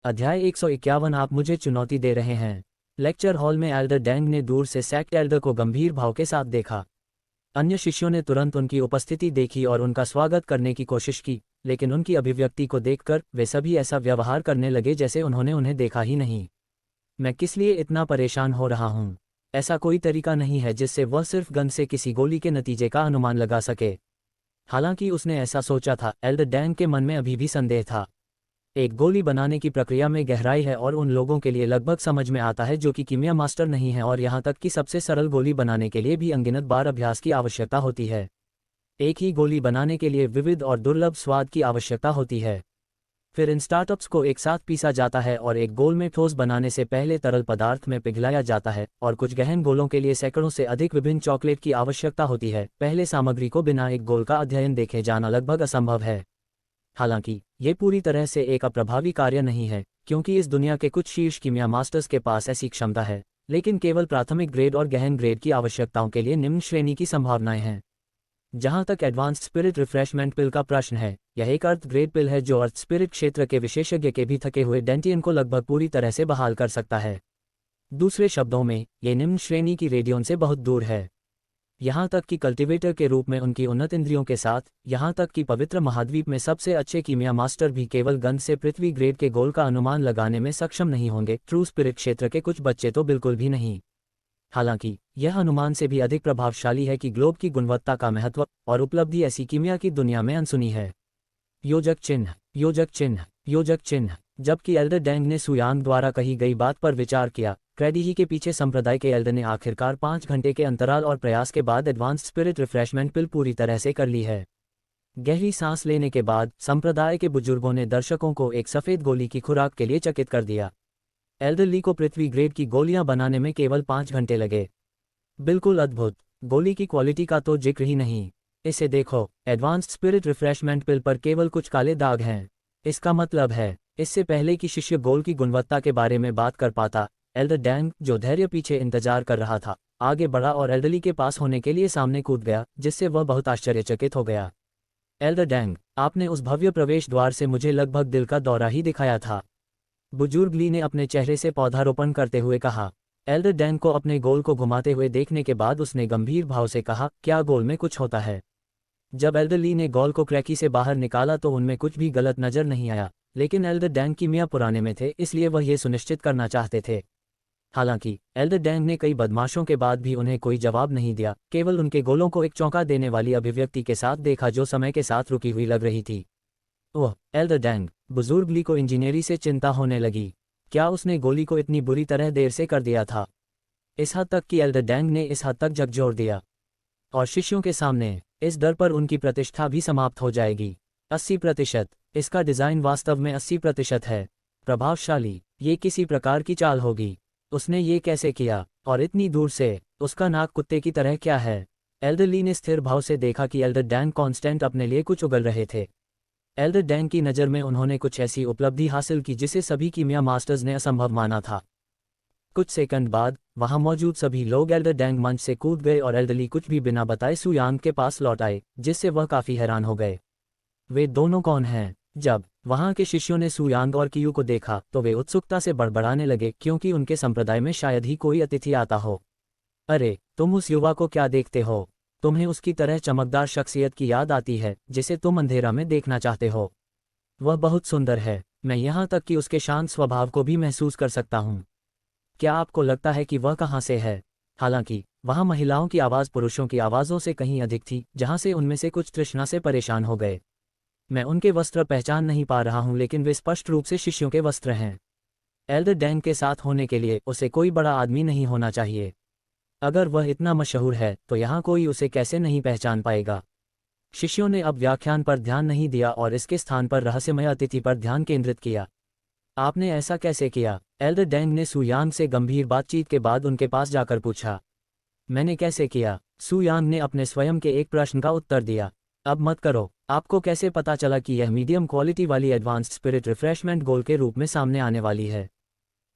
अध्याय 151 आप मुझे चुनौती दे रहे हैं। लेक्चर हॉल में एल्डर डैंग ने दूर से सेक्ट एल्डर को गंभीर भाव के साथ देखा। अन्य शिष्यों ने तुरंत उनकी उपस्थिति देखी और उनका स्वागत करने की कोशिश की, लेकिन उनकी अभिव्यक्ति को देखकर वे सभी ऐसा व्यवहार करने लगे जैसे उन्होंने उन्हें देखा ही नहीं। मैं किस लिए इतना परेशान हो रहा हूँ? ऐसा कोई तरीका नहीं है जिससे वह सिर्फ गन से किसी गोली के नतीजे का अनुमान लगा सके। हालांकि उसने ऐसा सोचा था, एल्डर डैंग के मन में अभी भी संदेह था। एक गोली बनाने की प्रक्रिया में गहराई है और उन लोगों के लिए लगभग समझ में आता है जो कि कीमिया मास्टर नहीं है, और यहाँ तक कि सबसे सरल गोली बनाने के लिए भी अनगिनत बार अभ्यास की आवश्यकता होती है। एक ही गोली बनाने के लिए विविध और दुर्लभ स्वाद की आवश्यकता होती है। फिर इन स्टार्टअप्स को एक साथ पीसा जाता है और एक गोल में ठोस बनाने से पहले तरल पदार्थ में पिघलाया जाता है, और कुछ गहन गोलों के लिए सैकड़ों से अधिक विभिन्न चॉकलेट की आवश्यकता होती है। पहले सामग्री को बिना एक गोल का अध्ययन देखे जाना लगभग असंभव है। हालांकि ये पूरी तरह से एक अप्रभावी कार्य नहीं है, क्योंकि इस दुनिया के कुछ शीर्ष कीमिया मास्टर्स के पास ऐसी क्षमता है, लेकिन केवल प्राथमिक ग्रेड और गहन ग्रेड की आवश्यकताओं के लिए निम्न श्रेणी की संभावनाएं हैं। जहां तक एडवांस्ड स्पिरिट रिफ्रेशमेंट पिल का प्रश्न है, यह एक अर्थ ग्रेड पिल है जो अर्थ स्पिरिट क्षेत्र के विशेषज्ञ के भी थके हुए डेंटियन को लगभग पूरी तरह से बहाल कर सकता है। दूसरे शब्दों में, ये निम्न श्रेणी की रेडियन से बहुत दूर है। यहाँ तक कि कल्टिवेटर के रूप में उनकी उन्नत इंद्रियों के साथ, यहाँ तक कि पवित्र महाद्वीप में सबसे अच्छे कीमिया मास्टर भी केवल गन से पृथ्वी ग्रेड के गोल का अनुमान लगाने में सक्षम नहीं होंगे। ट्रू स्पिरिट क्षेत्र के कुछ बच्चे तो बिल्कुल भी नहीं। हालांकि यह अनुमान से भी अधिक प्रभावशाली है कि ग्लोब की गुणवत्ता का महत्व और उपलब्धि ऐसी कीमिया की दुनिया में अनसुनी है। योजक चिन्ह, योजक चिन्ह, योजक चिन्ह। जबकि एल्डर डैंग ने सुयांग द्वारा कही गई बात पर विचार किया, क्रेडिही के पीछे संप्रदाय के एल्डर ने आखिरकार 5 घंटे के अंतराल और प्रयास के बाद एडवांस्ड स्पिरिट रिफ्रेशमेंट पिल पूरी तरह से कर ली है। गहरी सांस लेने के बाद संप्रदाय के बुजुर्गों ने दर्शकों को एक सफ़ेद गोली की खुराक के लिए चकित कर दिया। एल्डर ली को पृथ्वी ग्रेड की गोलियां बनाने में केवल 5 घंटे लगे। बिल्कुल अद्भुत। गोली की क्वालिटी का तो जिक्र ही नहीं। इसे देखो, एडवांस्ड स्पिरिट रिफ्रेशमेंट पिल पर केवल कुछ काले दाग हैं। इसका मतलब है, इससे पहले कि शिष्य गोल की गुणवत्ता के बारे में बात कर पाता, एल्डर डैंग, जो धैर्य पीछे इंतजार कर रहा था, आगे बढ़ा और एल्डरली के पास होने के लिए सामने कूद गया, जिससे वह बहुत आश्चर्यचकित हो गया। एल्डर डैंग, आपने उस भव्य प्रवेश द्वार से मुझे लगभग दिल का दौरा ही दिखाया था। बुजुर्ग ली ने अपने चेहरे से पौधारोपण करते हुए कहा। एल्डर डैंग को अपने गोल को घुमाते हुए देखने के बाद उसने गंभीर भाव से कहा, क्या गोल में कुछ होता है? जब एल्डर ली ने गोल को क्रैकी से बाहर निकाला तो उनमें कुछ भी गलत नजर नहीं आया, लेकिन एल्डर डैंग की मियाँ पुराने में थे, इसलिए वह ये सुनिश्चित करना चाहते थे। हालांकि एल्डर डैंग ने कई बदमाशों के बाद भी उन्हें कोई जवाब नहीं दिया, केवल उनके गोलों को एक चौंका देने वाली अभिव्यक्ति के साथ देखा जो समय के साथ रुकी हुई लग रही थी। ओह, एल्डर डैंग, बुजुर्ग ली को इंजीनियरी से चिंता होने लगी। क्या उसने गोली को इतनी बुरी तरह देर से कर दिया था? इस हद तक कि एल्डर डैंग ने इस हद तक झकझोर दिया, और शिष्यों के सामने इस डर पर उनकी प्रतिष्ठा भी समाप्त हो जाएगी। 80%। इसका डिज़ाइन वास्तव में 80% है। प्रभावशाली। ये किसी प्रकार की चाल होगी। उसने ये कैसे किया? और इतनी दूर से? उसका नाक कुत्ते की तरह क्या है? एल्डर ली ने स्थिर भाव से देखा कि एल्डर डैंग कॉन्स्टेंट अपने लिए कुछ उगल रहे थे। एल्डर डैंग की नज़र में उन्होंने कुछ ऐसी उपलब्धि हासिल की जिसे सभी कीमिया मास्टर्स ने असंभव माना था। कुछ सेकंड बाद वहां मौजूद सभी लोग एल्डर डैंग मंच से कूद गए और एल्डर ली कुछ भी बिना बताए सुयांग के पास लौट आए, जिससे वह काफ़ी हैरान हो गए। वे दोनों कौन हैं? जब वहां के शिष्यों ने सुयांग और कियू को देखा तो वे उत्सुकता से बड़बड़ाने लगे, क्योंकि उनके संप्रदाय में शायद ही कोई अतिथि आता हो। अरे, तुम उस युवा को क्या देखते हो? तुम्हें उसकी तरह चमकदार शख्सियत की याद आती है जिसे तुम अंधेरा में देखना चाहते हो। वह बहुत सुंदर है। मैं यहाँ तक कि उसके शांत स्वभाव को भी महसूस कर सकता हूँ। क्या आपको लगता है कि वह कहाँ से है? हालांकि वहाँ महिलाओं की आवाज़ पुरुषों की आवाज़ों से कहीं अधिक थी, जहाँ से उनमें से कुछ तृष्णा से परेशान हो गए। मैं उनके वस्त्र पहचान नहीं पा रहा हूँ, लेकिन वे स्पष्ट रूप से शिष्यों के वस्त्र हैं। एल्डर डैंग के साथ होने के लिए उसे कोई बड़ा आदमी नहीं होना चाहिए। अगर वह इतना मशहूर है तो यहाँ कोई उसे कैसे नहीं पहचान पाएगा? शिष्यों ने अब व्याख्यान पर ध्यान नहीं दिया और इसके स्थान पर रहस्यमय अतिथि पर ध्यान केंद्रित किया। आपने ऐसा कैसे किया? एल्डर डैंग ने सुयांग से गंभीर बातचीत के बाद उनके पास जाकर पूछा। मैंने कैसे किया? सुयांग ने अपने स्वयं के एक प्रश्न का उत्तर दिया। अब मत करो। आपको कैसे पता चला कि यह मीडियम क्वालिटी वाली एडवांस्ड स्पिरिट रिफ्रेशमेंट गोल के रूप में सामने आने वाली है?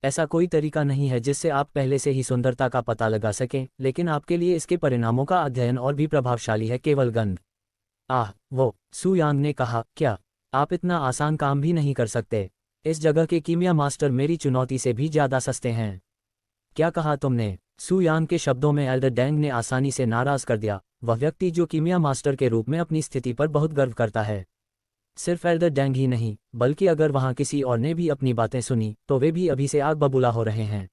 ऐसा कोई तरीका नहीं है जिससे आप पहले से ही सुंदरता का पता लगा सकें, लेकिन आपके लिए इसके परिणामों का अध्ययन और भी प्रभावशाली है, केवल गंध। वो सुयांग ने कहा, क्या आप इतना आसान काम भी नहीं कर सकते? इस जगह के कीमिया मास्टर मेरी चुनौती से भी ज़्यादा सस्ते हैं। क्या कहा तुमने? सू यांग के शब्दों में एल्डर डैंग ने आसानी से नाराज कर दिया, वह व्यक्ति जो कीमिया मास्टर के रूप में अपनी स्थिति पर बहुत गर्व करता है। सिर्फ एल्डर डैंग ही नहीं, बल्कि अगर वहाँ किसी और ने भी अपनी बातें सुनी तो वे भी अभी से आग बबूला हो रहे हैं।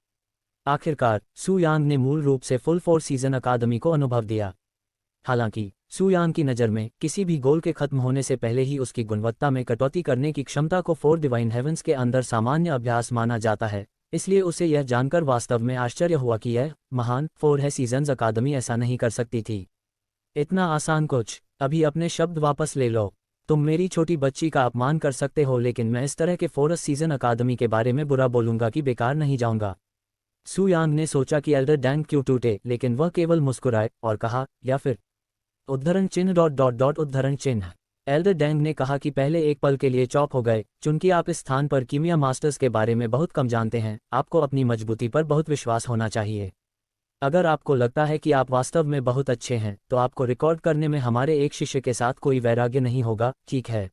आखिरकार सू यांग ने मूल रूप से फुल 4 सीजन अकादमी को अनुभव दिया। हालांकि सू यांग की नज़र में किसी भी गोल के खत्म होने से पहले ही उसकी गुणवत्ता में कटौती करने की क्षमता को 4 डिवाइन हेवंस के अंदर सामान्य अभ्यास माना जाता है, इसलिए उसे यह जानकर वास्तव में आश्चर्य हुआ कि यह महान 4 है सीजन्स अकादमी ऐसा नहीं कर सकती थी। इतना आसान कुछ? अभी अपने शब्द वापस ले लो। तुम मेरी छोटी बच्ची का अपमान कर सकते हो, लेकिन मैं इस तरह के 4 सीजन अकादमी के बारे में बुरा बोलूंगा कि बेकार नहीं जाऊंगा। सू यांग ने सोचा कि एल्डर डैंग क्यों टूटे, लेकिन वह केवल मुस्कुराए और कहा, या फिर उद्धरण चिन्ह डॉट डॉट डॉट उद्धरण चिन्ह। एल्डर डैंग ने कहा कि पहले एक पल के लिए चौंक हो गए, चूंकि आप इस स्थान पर कीमिया मास्टर्स के बारे में बहुत कम जानते हैं, आपको अपनी मजबूती पर बहुत विश्वास होना चाहिए। अगर आपको लगता है कि आप वास्तव में बहुत अच्छे हैं, तो आपको रिकॉर्ड करने में हमारे एक शिष्य के साथ कोई वैराग्य नहीं होगा, ठीक है?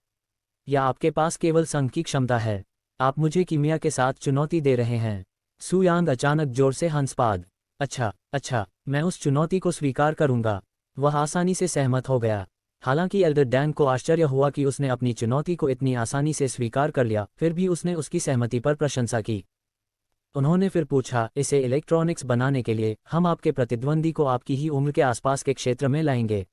या आपके पास केवल संघ की क्षमता है? आप मुझे कीमिया के साथ चुनौती दे रहे हैं? सू यांग अचानक जोर से हंस पाद। अच्छा, मैं उस चुनौती को स्वीकार करूंगा। वह आसानी से सहमत हो गया। हालांकि एल्डर डैंग को आश्चर्य हुआ कि उसने अपनी चुनौती को इतनी आसानी से स्वीकार कर लिया, फिर भी उसने उसकी सहमति पर प्रशंसा की। उन्होंने फिर पूछा, इसे इलेक्ट्रॉनिक्स बनाने के लिए हम आपके प्रतिद्वंदी को आपकी ही उम्र के आसपास के क्षेत्र में लाएंगे।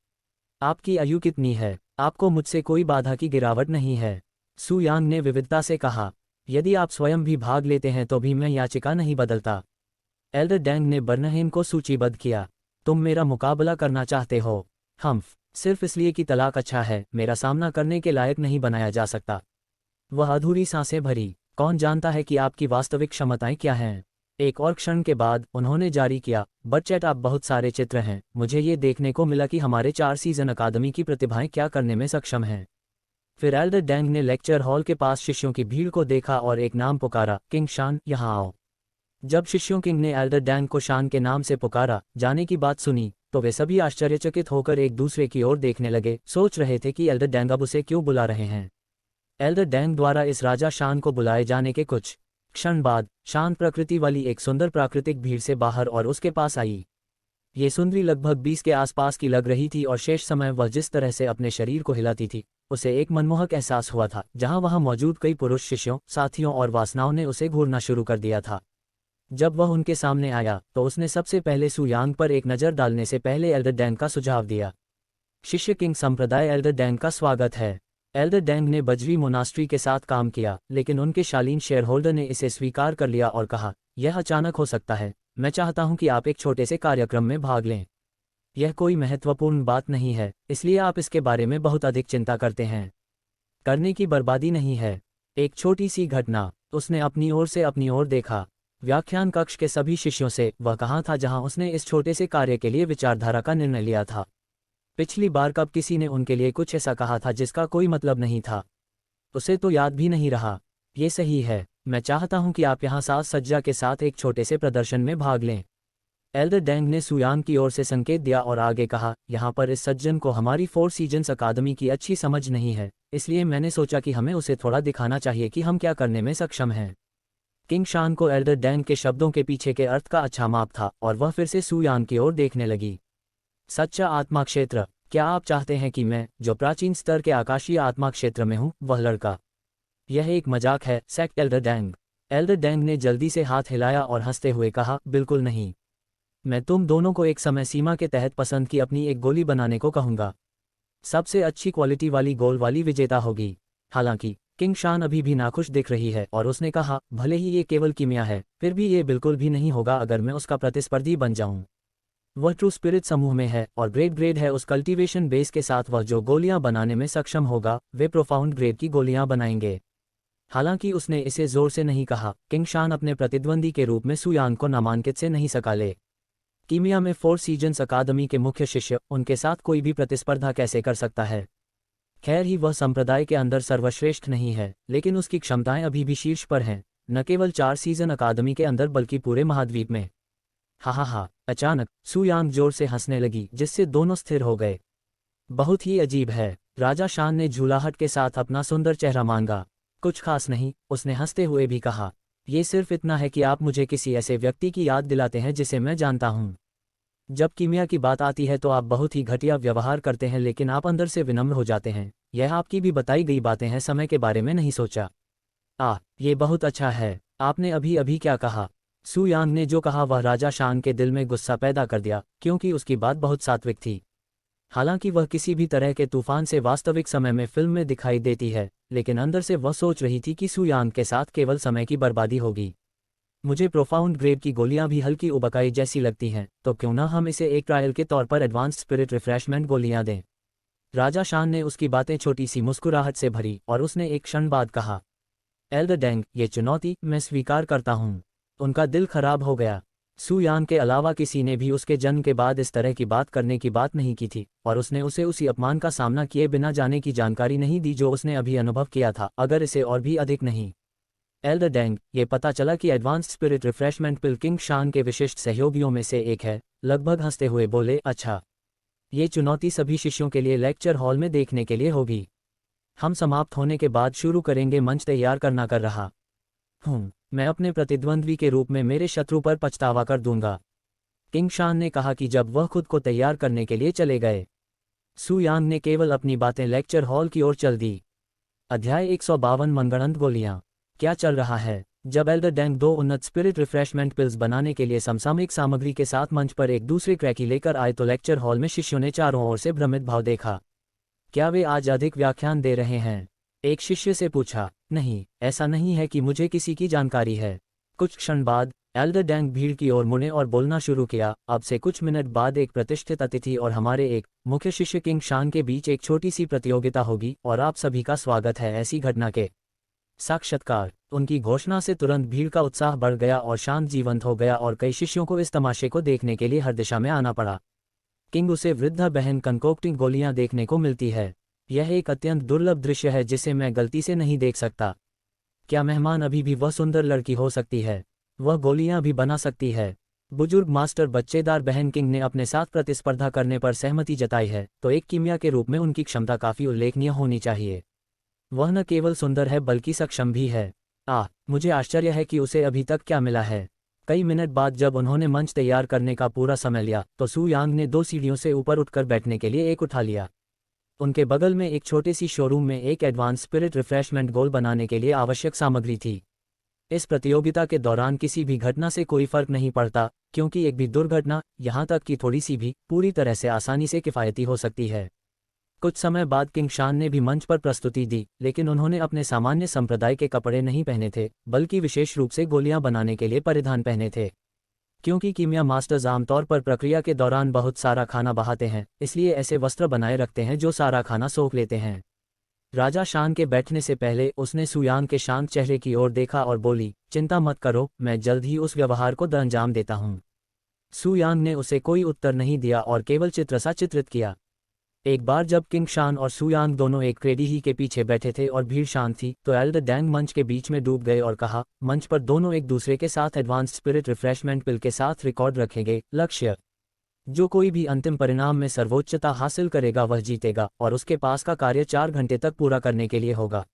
आपकी आयु कितनी है? आपको मुझसे कोई बाधा की गिरावट नहीं है। सू यांग ने विविधता से कहा, यदि आप स्वयं भी भाग लेते हैं तो भी मैं याचिका नहीं बदलता। एल्डर डैंग ने बर्नहेम को सूचीबद्ध किया। तुम मेरा मुकाबला करना चाहते हो? हम्फ, सिर्फ इसलिए कि तलाक अच्छा है, मेरा सामना करने के लायक नहीं बनाया जा सकता। वह अधूरी सांसें भरी। कौन जानता है कि आपकी वास्तविक क्षमताएं क्या हैं? एक और क्षण के बाद उन्होंने जारी किया, बच्चेट आप बहुत सारे चित्र हैं, मुझे ये देखने को मिला कि हमारे 4 सीजन अकादमी की प्रतिभाएं क्या करने में सक्षम हैं। फिर एल्डर डैंग ने लेक्चर हॉल के पास शिष्यों की भीड़ को देखा और एक नाम पुकारा, किंग शान, यहाँ आओ। जब शिष्यों किंग ने एल्डर डैंग को शान के नाम से पुकारा जाने की बात सुनी, तो वे सभी आश्चर्यचकित होकर एक दूसरे की ओर देखने लगे, सोच रहे थे कि एल्डर डैंग अब उसे क्यों बुला रहे हैं। एल्डर डैंग द्वारा इस राजा शान को बुलाए जाने के कुछ क्षण बाद शांत प्रकृति वाली एक सुंदर प्राकृतिक भीड़ से बाहर और उसके पास आई। ये सुंदरी लगभग 20 के आसपास की लग रही थी और शेष समय वह जिस तरह से अपने शरीर को हिलाती थी, उसे एक मनमोहक एहसास हुआ था, जहां वहां मौजूद कई पुरुष शिष्यों, साथियों और वासनाओं ने उसे घूरना शुरू कर दिया था। जब वह उनके सामने आया तो उसने सबसे पहले सू यांग पर एक नज़र डालने से पहले एल्डर डैंग का सुझाव दिया। शिष्य किंग संप्रदाय एल्डर डैंग का स्वागत है। एल्डर डैंग ने बजरी मोनास्ट्री के साथ काम किया, लेकिन उनके शालीन शेयरहोल्डर ने इसे स्वीकार कर लिया और कहा, यह अचानक हो सकता है, मैं चाहता हूं कि आप एक छोटे से कार्यक्रम में भाग लें। यह कोई महत्वपूर्ण बात नहीं है, इसलिए आप इसके बारे में बहुत अधिक चिंता करते हैं। करने की बर्बादी नहीं है। एक छोटी सी घटना। उसने अपनी ओर देखा। व्याख्यान कक्ष के सभी शिष्यों से वह कहाँ था जहां उसने इस छोटे से कार्य के लिए विचारधारा का निर्णय लिया था। पिछली बार कब किसी ने उनके लिए कुछ ऐसा कहा था जिसका कोई मतलब नहीं था? उसे तो याद भी नहीं रहा। ये सही है, मैं चाहता हूं कि आप यहां साज सज्जा के साथ एक छोटे से प्रदर्शन में भाग लें। एल्डर डैंग ने सू यांग की ओर से संकेत दिया और आगे कहा, यहाँ पर इस सज्जन को हमारी 4 सीजन्स अकादमी की अच्छी समझ नहीं है, इसलिए मैंने सोचा कि हमें उसे थोड़ा दिखाना चाहिए कि हम क्या करने में सक्षम हैं। किंग शान को एल्डर डैंग के शब्दों के पीछे के अर्थ का अच्छा माप था और वह फिर से सू यांग की ओर देखने लगी। सच्चा आत्मा क्षेत्र। क्या आप चाहते हैं कि मैं, जो प्राचीन स्तर के आकाशीय आत्मा क्षेत्र में हूं, वह लड़का? यह एक मजाक है, sect Elder dang. Elder dang ने जल्दी से हाथ हिलाया और हंसते हुए कहा, बिल्कुल नहीं। मैं तुम दोनों को एक समय सीमा के तहत पसंद की अपनी एक गोली बनाने को कहूंगा। सबसे अच्छी क्वालिटी वाली गोल वाली विजेता होगी। हालांकि किंग शान अभी भी नाखुश दिख रही है और उसने कहा, भले ही ये केवल कीमिया है, फिर भी ये बिल्कुल भी नहीं होगा अगर मैं उसका प्रतिस्पर्धी बन जाऊं। वह ट्रू स्पिरिट समूह में है और ग्रेड है उस कल्टीवेशन बेस के साथ। वह जो गोलियां बनाने में सक्षम होगा, वे प्रोफाउंड ग्रेड की गोलियां बनाएंगे। हालांकि उसने इसे जोर से नहीं कहा, किंग शान अपने प्रतिद्वंदी के रूप में सू यांग को नामांकित से नहीं सकाले। कीमिया में 4 सीजन्स अकादमी के मुख्य शिष्य, उनके साथ कोई भी प्रतिस्पर्धा कैसे कर सकता है? खैर ही वह संप्रदाय के अंदर सर्वश्रेष्ठ नहीं है, लेकिन उसकी क्षमताएं अभी भी शीर्ष पर हैं, न केवल 4 सीजन अकादमी के अंदर बल्कि पूरे महाद्वीप में। हा। अचानक सू यांग जोर से हंसने लगी, जिससे दोनों स्थिर हो गए। बहुत ही अजीब है। राजा शान ने झूलाहट के साथ अपना सुंदर चेहरा मांगा। कुछ खास नहीं, उसने हंसते हुए भी कहा। ये सिर्फ इतना है कि आप मुझे किसी ऐसे व्यक्ति की याद दिलाते हैं जिसे मैं जानता हूँ। जब कीमिया की बात आती है तो आप बहुत ही घटिया व्यवहार करते हैं, लेकिन आप अंदर से विनम्र हो जाते हैं। यह आपकी भी बताई गई बातें हैं, समय के बारे में नहीं सोचा। ये बहुत अच्छा है। आपने अभी अभी क्या कहा? सू यांग ने जो कहा वह राजा शान के दिल में गुस्सा पैदा कर दिया, क्योंकि उसकी बात बहुत सात्विक थी। हालांकि वह किसी भी तरह के तूफान से वास्तविक समय में फिल्म में दिखाई देती है, लेकिन अंदर से वह सोच रही थी कि सू यांग के साथ केवल समय की बर्बादी होगी। मुझे प्रोफाउंड ग्रेव की गोलियां भी हल्की उबकाई जैसी लगती हैं, तो क्यों ना हम इसे एक ट्रायल के तौर पर एडवांस्ड स्पिरिट रिफ्रेशमेंट गोलियां दें। राजा शान ने उसकी बातें छोटी सी मुस्कुराहट से भरी और उसने एक क्षण बाद कहा, एल्डर डेंग, ये चुनौती मैं स्वीकार करता हूँ। उनका दिल खराब हो गया। सू यांग के अलावा किसी ने भी उसके जन्म के बाद इस तरह की बात करने की बात नहीं की थी, और उसने उसे उसी अपमान का सामना किए बिना जाने की जानकारी नहीं दी जो उसने अभी अनुभव किया था, अगर इसे और भी अधिक नहीं। एल्डर डेंग, ये पता चला कि एडवांस्ड स्पिरिट रिफ्रेशमेंट पिल किंग शान के विशिष्ट सहयोगियों में से एक है। लगभग हंसते हुए बोले, अच्छा। ये चुनौती सभी शिष्यों के लिए लेक्चर हॉल में देखने के लिए होगी। हम समाप्त होने के बाद शुरू करेंगे। मंच तैयार करना कर रहा हूँ। मैं अपने प्रतिद्वंद्वी के रूप में मेरे शत्रु पर पछतावा कर दूंगा। किंग शान ने कहा कि जब वह खुद को तैयार करने के लिए चले गए। सू यांग ने केवल अपनी बातें लेक्चर हॉल की ओर चल दी। अध्याय 152 मनगढ़ंत गोलियां। क्या चल रहा है? जब एल्डर डेंग 2 उन्नत स्पिरिट रिफ्रेशमेंट पिल्स बनाने के लिए समसामयिक सामग्री के साथ मंच पर एक दूसरे क्रैकी लेकर आए तो लेक्चर हॉल में शिष्यों ने चारों ओर से भ्रमित भाव देखा। क्या वे आज अधिक व्याख्यान दे रहे हैं? एक शिष्य से पूछा। नहीं, ऐसा नहीं है कि मुझे किसी की जानकारी है। कुछ क्षण बाद एल्डर डेंग भीड़ की ओर मुड़े और बोलना शुरू किया। अब से कुछ मिनट बाद एक प्रतिष्ठित अतिथि और हमारे एक मुख्य शिष्य किंग शान के बीच एक छोटी सी प्रतियोगिता होगी और आप सभी का स्वागत है ऐसी घटना के। साक्षात्कार। उनकी घोषणा से तुरंत भीड़ का उत्साह बढ़ गया और शांत जीवंत हो गया और कई शिष्यों को इस तमाशे को देखने के लिए हर दिशा में आना पड़ा। किंग, उसे वृद्धा बहन कंकोक्टिंग गोलियां देखने को मिलती है। यह एक अत्यंत दुर्लभ दृश्य है जिसे मैं गलती से नहीं देख सकता। क्या मेहमान अभी भी वह सुंदर लड़की हो सकती है? वह गोलियां भी बना सकती है। बुजुर्ग मास्टर बच्चेदार बहन किंग ने अपने साथ प्रतिस्पर्धा करने पर सहमति जताई है, तो एक कीमिया के रूप में उनकी क्षमता काफी उल्लेखनीय होनी चाहिए। वह न केवल सुंदर है बल्कि सक्षम भी है। मुझे आश्चर्य है कि उसे अभी तक क्या मिला है। कई मिनट बाद जब उन्होंने मंच तैयार करने का पूरा समय लिया तो सू यांग ने 2 सीढ़ियों से ऊपर उठकर बैठने के लिए एक उठा लिया। उनके बगल में एक छोटे सी शोरूम में एक एडवांस स्पिरिट रिफ्रेशमेंट गोल बनाने के लिए आवश्यक सामग्री थी। इस प्रतियोगिता के दौरान किसी भी घटना से कोई फर्क नहीं पड़ता, क्योंकि एक भी दुर्घटना, यहाँ तक कि थोड़ी सी भी, पूरी तरह से आसानी से किफ़ायती हो सकती है। कुछ समय बाद किंग शान ने भी मंच पर प्रस्तुति दी, लेकिन उन्होंने अपने सामान्य संप्रदाय के कपड़े नहीं पहने थे, बल्कि विशेष रूप से गोलियां बनाने के लिए परिधान पहने थे। क्योंकि कीमिया मास्टर्स आमतौर पर प्रक्रिया के दौरान बहुत सारा खाना बहाते हैं, इसलिए ऐसे वस्त्र बनाए रखते हैं जो सारा खाना सोख लेते हैं। राजा शान के बैठने से पहले उसने सू यांग के शांत चेहरे की ओर देखा और बोली, चिंता मत करो, मैं जल्द ही उस व्यवहार को अंजाम देता हूँ। सू यांग ने उसे कोई उत्तर नहीं दिया और केवल चित्रसा चित्रित किया। एक बार जब किंग शान और सू यांग दोनों एक क्रेडी ही के पीछे बैठे थे और भीड़ शांत थी, तो एल्डर डेंग मंच के बीच में डूब गए और कहा, मंच पर दोनों एक दूसरे के साथ एडवांस्ड स्पिरिट रिफ्रेशमेंट पिल के साथ रिकॉर्ड रखेंगे। लक्ष्य। जो कोई भी अंतिम परिणाम में सर्वोच्चता हासिल करेगा वह जीतेगा, और उसके पास का कार्य 4 घंटे तक पूरा करने के लिए होगा।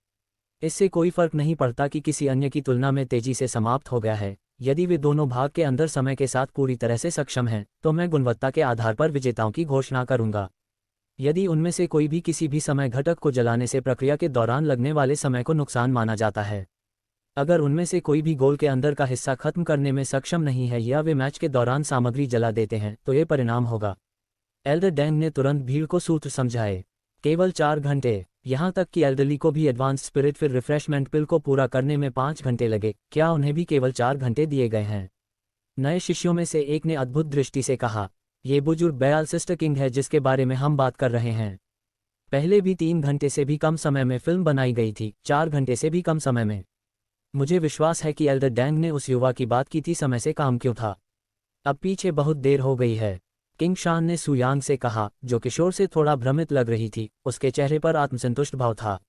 इससे कोई फर्क नहीं पड़ता कि किसी अन्य की तुलना में तेजी से समाप्त हो गया है। यदि वे दोनों भाग के अंदर समय के साथ पूरी तरह से सक्षम हैं, तो मैं गुणवत्ता के आधार पर विजेताओं की घोषणा करूंगा। यदि उनमें से कोई भी किसी भी समय घटक को जलाने से प्रक्रिया के दौरान लगने वाले समय को नुकसान माना जाता है। अगर उनमें से कोई भी गोल के अंदर का हिस्सा खत्म करने में सक्षम नहीं है या वे मैच के दौरान सामग्री जला देते हैं, तो ये परिणाम होगा। एल्डर डेंग ने तुरंत भीड़ को सूत्र समझाए। केवल 4 घंटे। यहाँ तक कि एल्डरली को भी एडवांस स्पिरिट फिर रिफ्रेशमेंट पिल को पूरा करने में 5 घंटे लगे। क्या उन्हें भी केवल 4 घंटे दिए गए हैं? नए शिष्यों में से एक ने अद्भुत दृष्टि से कहा, ये बुजुर्ग बयाल सिस्टर किंग है जिसके बारे में हम बात कर रहे हैं। पहले भी 3 घंटे से भी कम समय में फिल्म बनाई गई थी, 4 घंटे से भी कम समय में। मुझे विश्वास है कि एल्डर डेंग ने उस युवा की बात की थी, समय से काम क्यों था? अब पीछे बहुत देर हो गई है, किंग शान ने सू यांग से कहा, जो किशोर से थोड़ा भ्रमित लग रही थी। उसके चेहरे पर आत्मसंतुष्ट भाव था।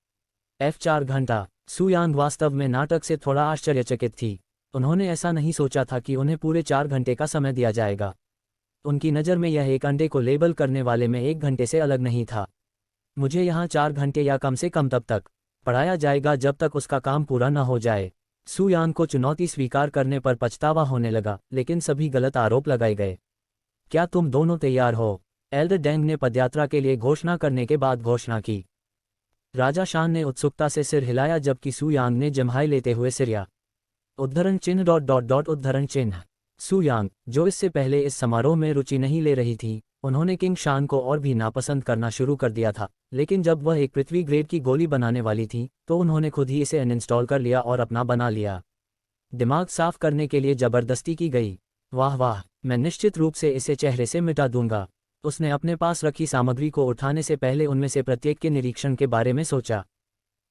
F4 घंटा। सू यांग वास्तव में नाटक से थोड़ा आश्चर्यचकित थी। उन्होंने ऐसा नहीं सोचा था कि उन्हें पूरे 4 घंटे का समय दिया जाएगा। उनकी नज़र में यह एक अंडे को लेबल करने वाले में 1 घंटे से अलग नहीं था। मुझे यहाँ 4 घंटे या कम से कम तब तक पढ़ाया जाएगा जब तक उसका काम पूरा न हो जाए। सू यांग को चुनौती स्वीकार करने पर पछतावा होने लगा, लेकिन सभी गलत आरोप लगाए गए। क्या तुम दोनों तैयार हो? एल्डर डेंग ने पदयात्रा के लिए घोषणा करने के बाद घोषणा की। राजा शान ने उत्सुकता से सिर हिलाया, जबकि सू यांग ने जम्हाई लेते हुए सिरिया उद्धरण चिन्ह उद्धरण चिन्ह। सू यांग, जो इससे पहले इस समारोह में रुचि नहीं ले रही थी, उन्होंने किंग शान को और भी नापसंद करना शुरू कर दिया था, लेकिन जब वह एक पृथ्वी ग्रेड की गोली बनाने वाली थी तो उन्होंने खुद ही इसे अनइंस्टॉल कर लिया और अपना बना लिया। दिमाग साफ करने के लिए जबरदस्ती की गई। वाह वाह, मैं निश्चित रूप से इसे चेहरे से मिटा दूंगा। उसने अपने पास रखी सामग्री को उठाने से पहले उनमें से प्रत्येक के निरीक्षण के बारे में सोचा।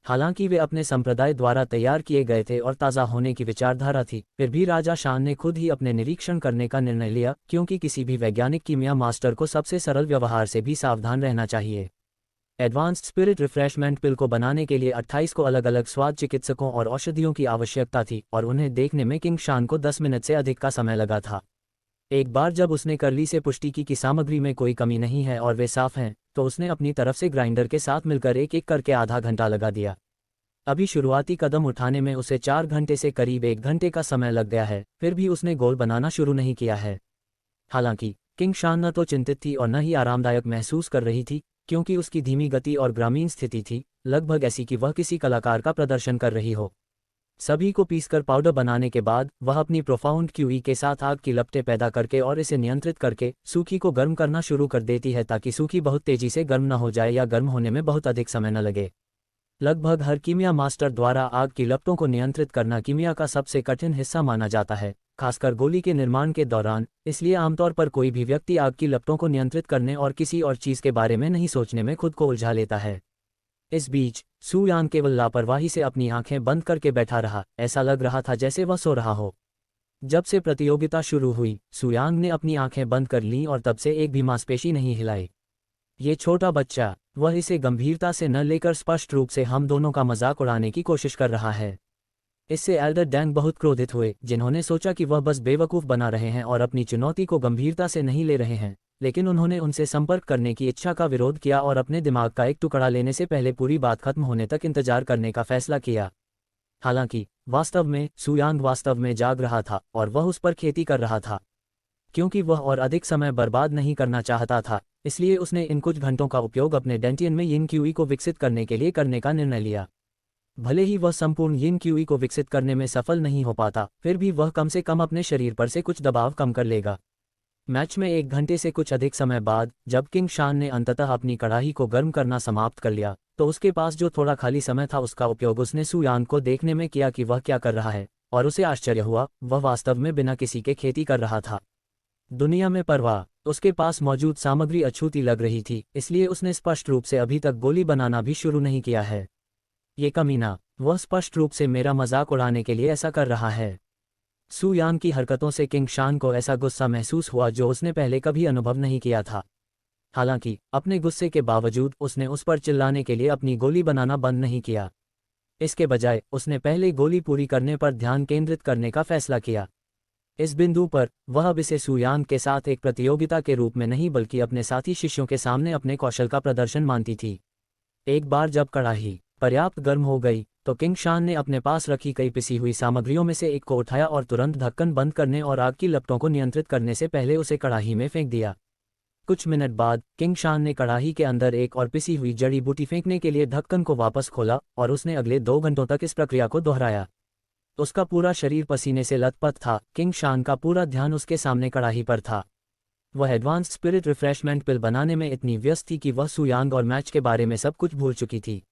हालांकि वे अपने संप्रदाय द्वारा तैयार किए गए थे और ताज़ा होने की विचारधारा थी, फिर भी राजा शान ने खुद ही अपने निरीक्षण करने का निर्णय लिया, क्योंकि किसी भी वैज्ञानिक कीमिया मास्टर को सबसे सरल व्यवहार से भी सावधान रहना चाहिए। एडवांस्ड स्पिरिट रिफ्रेशमेंट पिल को बनाने के लिए 28 को अलग अलग स्वाद चिकित्सकों और औषधियों की आवश्यकता थी, और उन्हें देखने में किंग शान को 10 मिनट से अधिक का समय लगा था। एक बार जब उसने करली से पुष्टि की कि सामग्री में कोई कमी नहीं है और वे साफ हैं, तो उसने अपनी तरफ से ग्राइंडर के साथ मिलकर एक एक करके आधा घंटा लगा दिया। अभी शुरुआती कदम उठाने में उसे 4 घंटे से करीब 1 घंटे का समय लग गया है, फिर भी उसने गोल बनाना शुरू नहीं किया है। हालांकि किंग शान न तो चिंतित थी और न ही आरामदायक महसूस कर रही थी, क्योंकि उसकी धीमी गति और ग्रामीण स्थिति थी, लगभग ऐसी कि वह किसी कलाकार का प्रदर्शन कर रही हो। सभी को पीसकर पाउडर बनाने के बाद वह अपनी प्रोफाउंड क्यूई के साथ आग की लपटें पैदा करके और इसे नियंत्रित करके सूखी को गर्म करना शुरू कर देती है, ताकि सूखी बहुत तेजी से गर्म न हो जाए या गर्म होने में बहुत अधिक समय न लगे। लगभग हर कीमिया मास्टर द्वारा आग की लपटों को नियंत्रित करना कीमिया का सबसे कठिन हिस्सा माना जाता है, खासकर गोली के निर्माण के दौरान। इसलिए आमतौर पर कोई भी व्यक्ति आग की लपटों को नियंत्रित करने और किसी और चीज़ के बारे में नहीं सोचने में खुद को उलझा लेता है। इस बीच सू यांग केवल लापरवाही से अपनी आंखें बंद करके बैठा रहा, ऐसा लग रहा था जैसे वह सो रहा हो। जब से प्रतियोगिता शुरू हुई, सू यांग ने अपनी आंखें बंद कर लीं और तब से एक भी मांसपेशी नहीं हिलाई। ये छोटा बच्चा, वह इसे गंभीरता से न लेकर स्पष्ट रूप से हम दोनों का मजाक उड़ाने की कोशिश कर रहा है। इससे एल्डर डैंग बहुत क्रोधित हुए, जिन्होंने सोचा कि वह बस बेवकूफ़ बना रहे हैं और अपनी चुनौती को गंभीरता से नहीं ले रहे हैं, लेकिन उन्होंने उनसे संपर्क करने की इच्छा का विरोध किया और अपने दिमाग का एक टुकड़ा लेने से पहले पूरी बात खत्म होने तक इंतजार करने का फैसला किया। हालांकि वास्तव में सू यांग वास्तव में जाग रहा था और वह उस पर खेती कर रहा था। क्योंकि वह और अधिक समय बर्बाद नहीं करना चाहता था, इसलिए उसने इन कुछ घंटों का उपयोग अपने डेंटियन में यिन क्यूई को विकसित करने के लिए करने का निर्णय लिया। भले ही वह संपूर्ण यिन क्यूई को विकसित करने में सफल नहीं हो पाता, फिर भी वह कम से कम अपने शरीर पर से कुछ दबाव कम कर लेगा। मैच में 1 घंटे से कुछ अधिक समय बाद जब किंग शान ने अंततः अपनी कड़ाही को गर्म करना समाप्त कर लिया, तो उसके पास जो थोड़ा खाली समय था उसका उपयोग उसने सू यांग को देखने में किया कि वह क्या कर रहा है, और उसे आश्चर्य हुआ, वह वास्तव में बिना किसी के खेती कर रहा था। दुनिया में परवाह, उसके पास मौजूद सामग्री अछूती लग रही थी, इसलिए उसने स्पष्ट रूप से अभी तक गोली बनाना भी शुरू नहीं किया है। ये कमीना, वह स्पष्ट रूप से मेरा मजाक उड़ाने के लिए ऐसा कर रहा है। सू यांग की हरकतों से किंग शान को ऐसा गुस्सा महसूस हुआ जो उसने पहले कभी अनुभव नहीं किया था। हालांकि अपने गुस्से के बावजूद उसने उस पर चिल्लाने के लिए अपनी गोली बनाना बंद नहीं किया। इसके बजाय उसने पहले गोली पूरी करने पर ध्यान केंद्रित करने का फैसला किया। इस बिंदु पर वह अब इसे सू यांग के साथ एक प्रतियोगिता के रूप में नहीं बल्कि अपने साथी शिष्यों के सामने अपने कौशल का प्रदर्शन मानती थी। एक बार जब कड़ाही पर्याप्त गर्म हो गई, तो किंग शान ने अपने पास रखी कई पिसी हुई सामग्रियों में से एक को उठाया और तुरंत ढक्कन बंद करने और आग की लपटों को नियंत्रित करने से पहले उसे कड़ाही में फेंक दिया। कुछ मिनट बाद किंग शान ने कड़ाही के अंदर एक और पिसी हुई जड़ी बूटी फेंकने के लिए ढक्कन को वापस खोला और उसने अगले 2 घंटों तक इस प्रक्रिया को दोहराया। उसका पूरा शरीर पसीने से लथपथ था। किंग शान का पूरा ध्यान उसके सामने कड़ाही पर था। वह एडवांस्ड स्पिरिट रिफ्रेशमेंट पिल बनाने में इतनी व्यस्त थी कि वह सू यांग और मैच के बारे में सब कुछ भूल चुकी थी।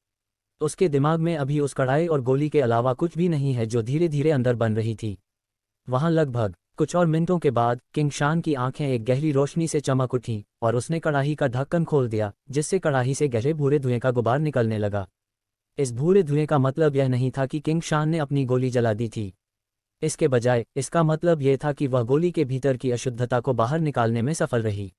उसके दिमाग में अभी उस कड़ाई और गोली के अलावा कुछ भी नहीं है जो धीरे धीरे अंदर बन रही थी। वहां लगभग कुछ और मिनटों के बाद किंग शान की आंखें एक गहरी रोशनी से चमक उठीं और उसने कड़ाही का ढक्कन खोल दिया, जिससे कड़ाही से गहरे भूरे धुएं का गुबार निकलने लगा। इस भूरे धुएं का मतलब यह नहीं था कि किंग शान ने अपनी गोली जला दी थी। इसके बजाय इसका मतलब यह था कि वह गोली के भीतर की अशुद्धता को बाहर निकालने में सफल रही।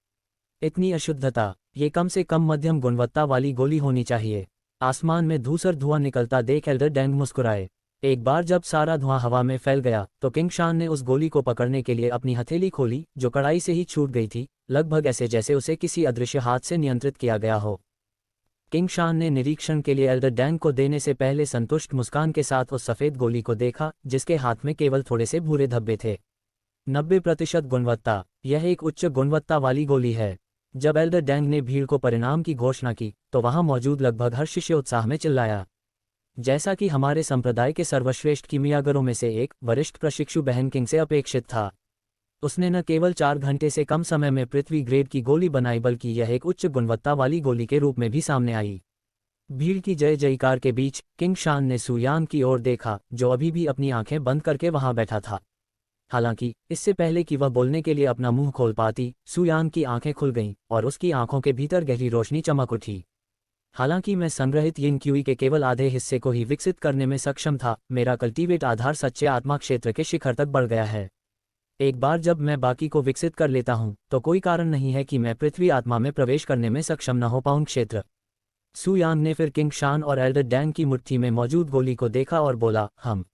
इतनी अशुद्धता, ये कम से कम मध्यम गुणवत्ता वाली गोली होनी चाहिए। आसमान में धूसर धुआं निकलता देख एल्डर डैंग मुस्कुराए। एक बार जब सारा धुआं हवा में फैल गया, तो किंग शान ने उस गोली को पकड़ने के लिए अपनी हथेली खोली, जो कड़ाई से ही छूट गई थी, लगभग ऐसे जैसे उसे किसी अदृश्य हाथ से नियंत्रित किया गया हो। किंग शान ने निरीक्षण के लिए एल्डर डैंग को देने से पहले संतुष्ट मुस्कान के साथ उस सफ़ेद गोली को देखा जिसके हाथ में केवल थोड़े से भूरे धब्बे थे। 90% गुणवत्ता, यह एक उच्च गुणवत्ता वाली गोली है। जब एल्डर डैंग ने भीड़ को परिणाम की घोषणा की तो वहां मौजूद लगभग हर शिष्य उत्साह में चिल्लाया। जैसा कि हमारे संप्रदाय के सर्वश्रेष्ठ कीमियागरों में से एक वरिष्ठ प्रशिक्षु बहन किंग से अपेक्षित था, उसने न केवल 4 घंटे से कम समय में पृथ्वी ग्रेड की गोली बनाई बल्कि यह एक उच्च गुणवत्ता वाली गोली के रूप में भी सामने आई। भीड़ की जय जयकार के बीच किंग शान ने सुयान की ओर देखा जो अभी भी अपनी आंखें बंद करके वहां बैठा था। हालांकि इससे पहले कि वह बोलने के लिए अपना मुंह खोल पाती, सुयान की आंखें खुल गईं और उसकी आंखों के भीतर गहरी रोशनी चमक उठी। हालांकि मैं संग्रहित यिन क्यूई के केवल आधे हिस्से को ही विकसित करने में सक्षम था, मेरा कल्टीवेट आधार सच्चे आत्मा क्षेत्र के शिखर तक बढ़ गया है। एक बार जब मैं बाकी को विकसित कर लेता हूं तो कोई कारण नहीं है कि मैं पृथ्वी आत्मा में प्रवेश करने में सक्षम न हो पाऊं। क्षेत्र। सुयान ने फिर किंग शान और एल्डर डैंग की मुट्ठी में मौजूद गोली को देखा और बोला, हम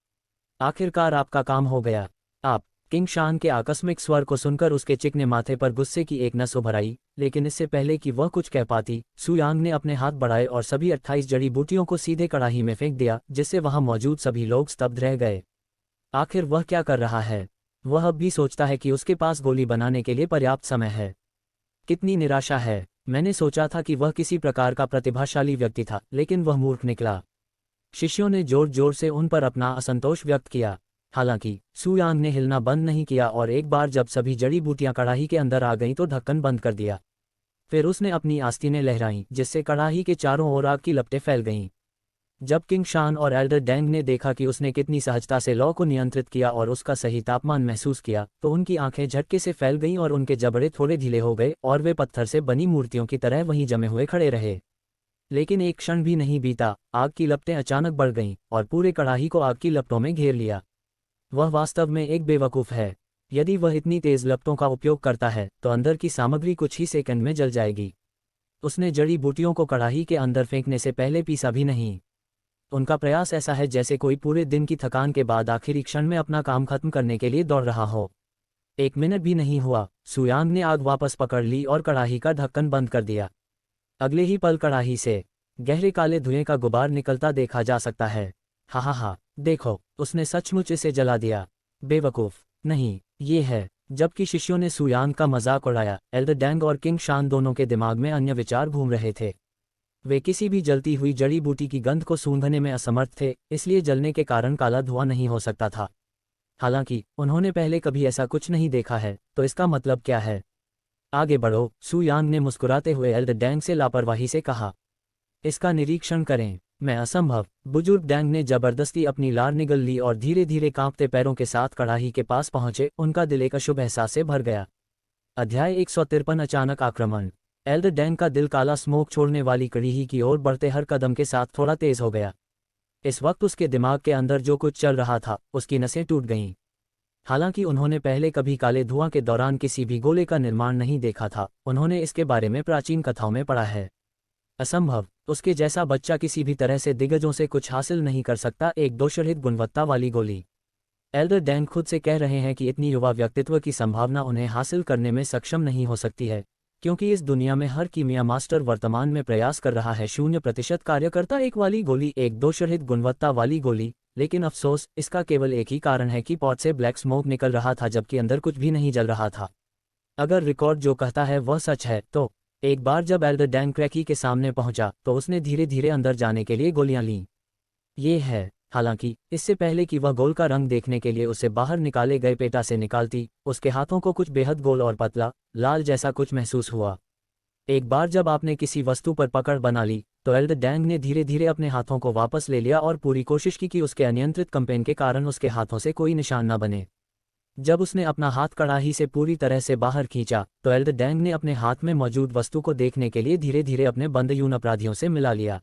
आखिरकार आपका काम हो गया। आप। किंग शान के आकस्मिक स्वर को सुनकर उसके चिकने माथे पर गुस्से की एक नस उभर आई, लेकिन इससे पहले कि वह कुछ कह पाती, सुयांग ने अपने हाथ बढ़ाए और सभी 28 जड़ी बूटियों को सीधे कड़ाही में फेंक दिया, जिससे वहां मौजूद सभी लोग स्तब्ध रह गए। आखिर वह क्या कर रहा है? वह अब भी सोचता है कि उसके पास गोली बनाने के लिए पर्याप्त समय है। कितनी निराशा है। मैंने सोचा था कि वह किसी प्रकार का प्रतिभाशाली व्यक्ति था, लेकिन वह मूर्ख निकला। शिष्यों ने जोर जोर से उन पर अपना असंतोष व्यक्त किया। हालांकि सुयांग ने हिलना बंद नहीं किया और एक बार जब सभी जड़ी बूटियां कड़ाही के अंदर आ गईं तो ढक्कन बंद कर दिया। फिर उसने अपनी आस्तीनें लहराईं, जिससे कड़ाही के चारों ओर आग की लपटें फैल गईं। जब किंग शान और एल्डर डैंग ने देखा कि उसने कितनी सहजता से लौ को नियंत्रित किया और उसका सही तापमान महसूस किया, तो उनकी आंखें झटके से फैल गईं और उनके जबड़े थोड़े ढीले हो गए और वे पत्थर से बनी मूर्तियों की तरह वहीं जमे हुए खड़े रहे। लेकिन एक क्षण भी नहीं बीता, आग की लपटें अचानक बढ़ गईं और पूरे कड़ाही को आग की लपटों में घेर लिया। वह वास्तव में एक बेवकूफ़ है। यदि वह इतनी तेज लपटों का उपयोग करता है तो अंदर की सामग्री कुछ ही सेकंड में जल जाएगी। उसने जड़ी बूटियों को कड़ाही के अंदर फेंकने से पहले पीसा भी नहीं। उनका प्रयास ऐसा है जैसे कोई पूरे दिन की थकान के बाद आखिरी क्षण में अपना काम खत्म करने के लिए दौड़ रहा हो। 1 मिनट भी नहीं हुआ, सुयांग ने आग वापस पकड़ ली और कड़ाही का ढक्कन बंद कर दिया। अगले ही पल कड़ाही से गहरे काले धुएं का गुबार निकलता देखा जा सकता है। हा, देखो, उसने सचमुच इसे जला दिया। बेवकूफ़। नहीं, ये है। जबकि शिष्यों ने सुयांग का मजाक उड़ाया, एल्डर डैंग और किंग शान दोनों के दिमाग में अन्य विचार घूम रहे थे। वे किसी भी जलती हुई जड़ी बूटी की गंध को सूंघने में असमर्थ थे, इसलिए जलने के कारण काला धुआं नहीं हो सकता था। हालांकि उन्होंने पहले कभी ऐसा कुछ नहीं देखा है, तो इसका मतलब क्या है? आगे बढ़ो, सुयांग ने मुस्कुराते हुए एल्डर डैंग से लापरवाही से कहा। इसका निरीक्षण करें। मैं असंभव। बुजुर्ग डैंग ने जबरदस्ती अपनी लार निगल ली और धीरे धीरे कांपते पैरों के साथ कड़ाही के पास पहुंचे। उनका दिल एक अशुभ एहसास से भर गया। अध्याय 153 अचानक आक्रमण। एल्डर डैंग का दिल काला स्मोक छोड़ने वाली कड़ाही की ओर बढ़ते हर कदम के साथ थोड़ा तेज हो गया। इस वक्त उसके दिमाग के अंदर जो कुछ चल रहा था, उसकी नसें टूट गईं। हालांकि उन्होंने पहले कभी काले धुआं के दौरान किसी भी गोले का निर्माण नहीं देखा था, उन्होंने इसके बारे में प्राचीन कथाओं में पढ़ा है। असंभव। उसके जैसा बच्चा किसी भी तरह से दिग्गजों से कुछ हासिल नहीं कर सकता। एक दोषरहित गुणवत्ता वाली गोली। एल्डर डैंग खुद से कह रहे हैं कि इतनी युवा व्यक्तित्व की संभावना उन्हें हासिल करने में सक्षम नहीं हो सकती है, क्योंकि इस दुनिया में हर कीमिया मास्टर वर्तमान में प्रयास कर रहा है 0% कार्यकर्ता एक वाली गोली, एक दोषरहित गुणवत्ता वाली गोली। लेकिन अफसोस, इसका केवल एक ही कारण है कि पॉट से ब्लैक स्मोक निकल रहा था जबकि अंदर कुछ भी नहीं जल रहा था। अगर रिकॉर्ड जो कहता है वह सच है तो एक बार जब एल्डर डैंग क्रैकी के सामने पहुंचा तो उसने धीरे धीरे अंदर जाने के लिए गोलियां लीं। ये है। हालांकि इससे पहले कि वह गोल का रंग देखने के लिए उसे बाहर निकाले गए पेटा से निकालती, उसके हाथों को कुछ बेहद गोल और पतला लाल जैसा कुछ महसूस हुआ। एक बार जब आपने किसी वस्तु पर पकड़ बना ली तो एल्डर डैंग ने धीरे धीरे अपने हाथों को वापस ले लिया और पूरी कोशिश की कि उसके अनियंत्रित कंपेन के कारण उसके हाथों से कोई निशान न बने। जब उसने अपना हाथ कड़ाही से पूरी तरह से बाहर खींचा तो एल्डर डैंग ने अपने हाथ में मौजूद वस्तु को देखने के लिए धीरे धीरे अपने बंद यून अपराधियों से मिला लिया।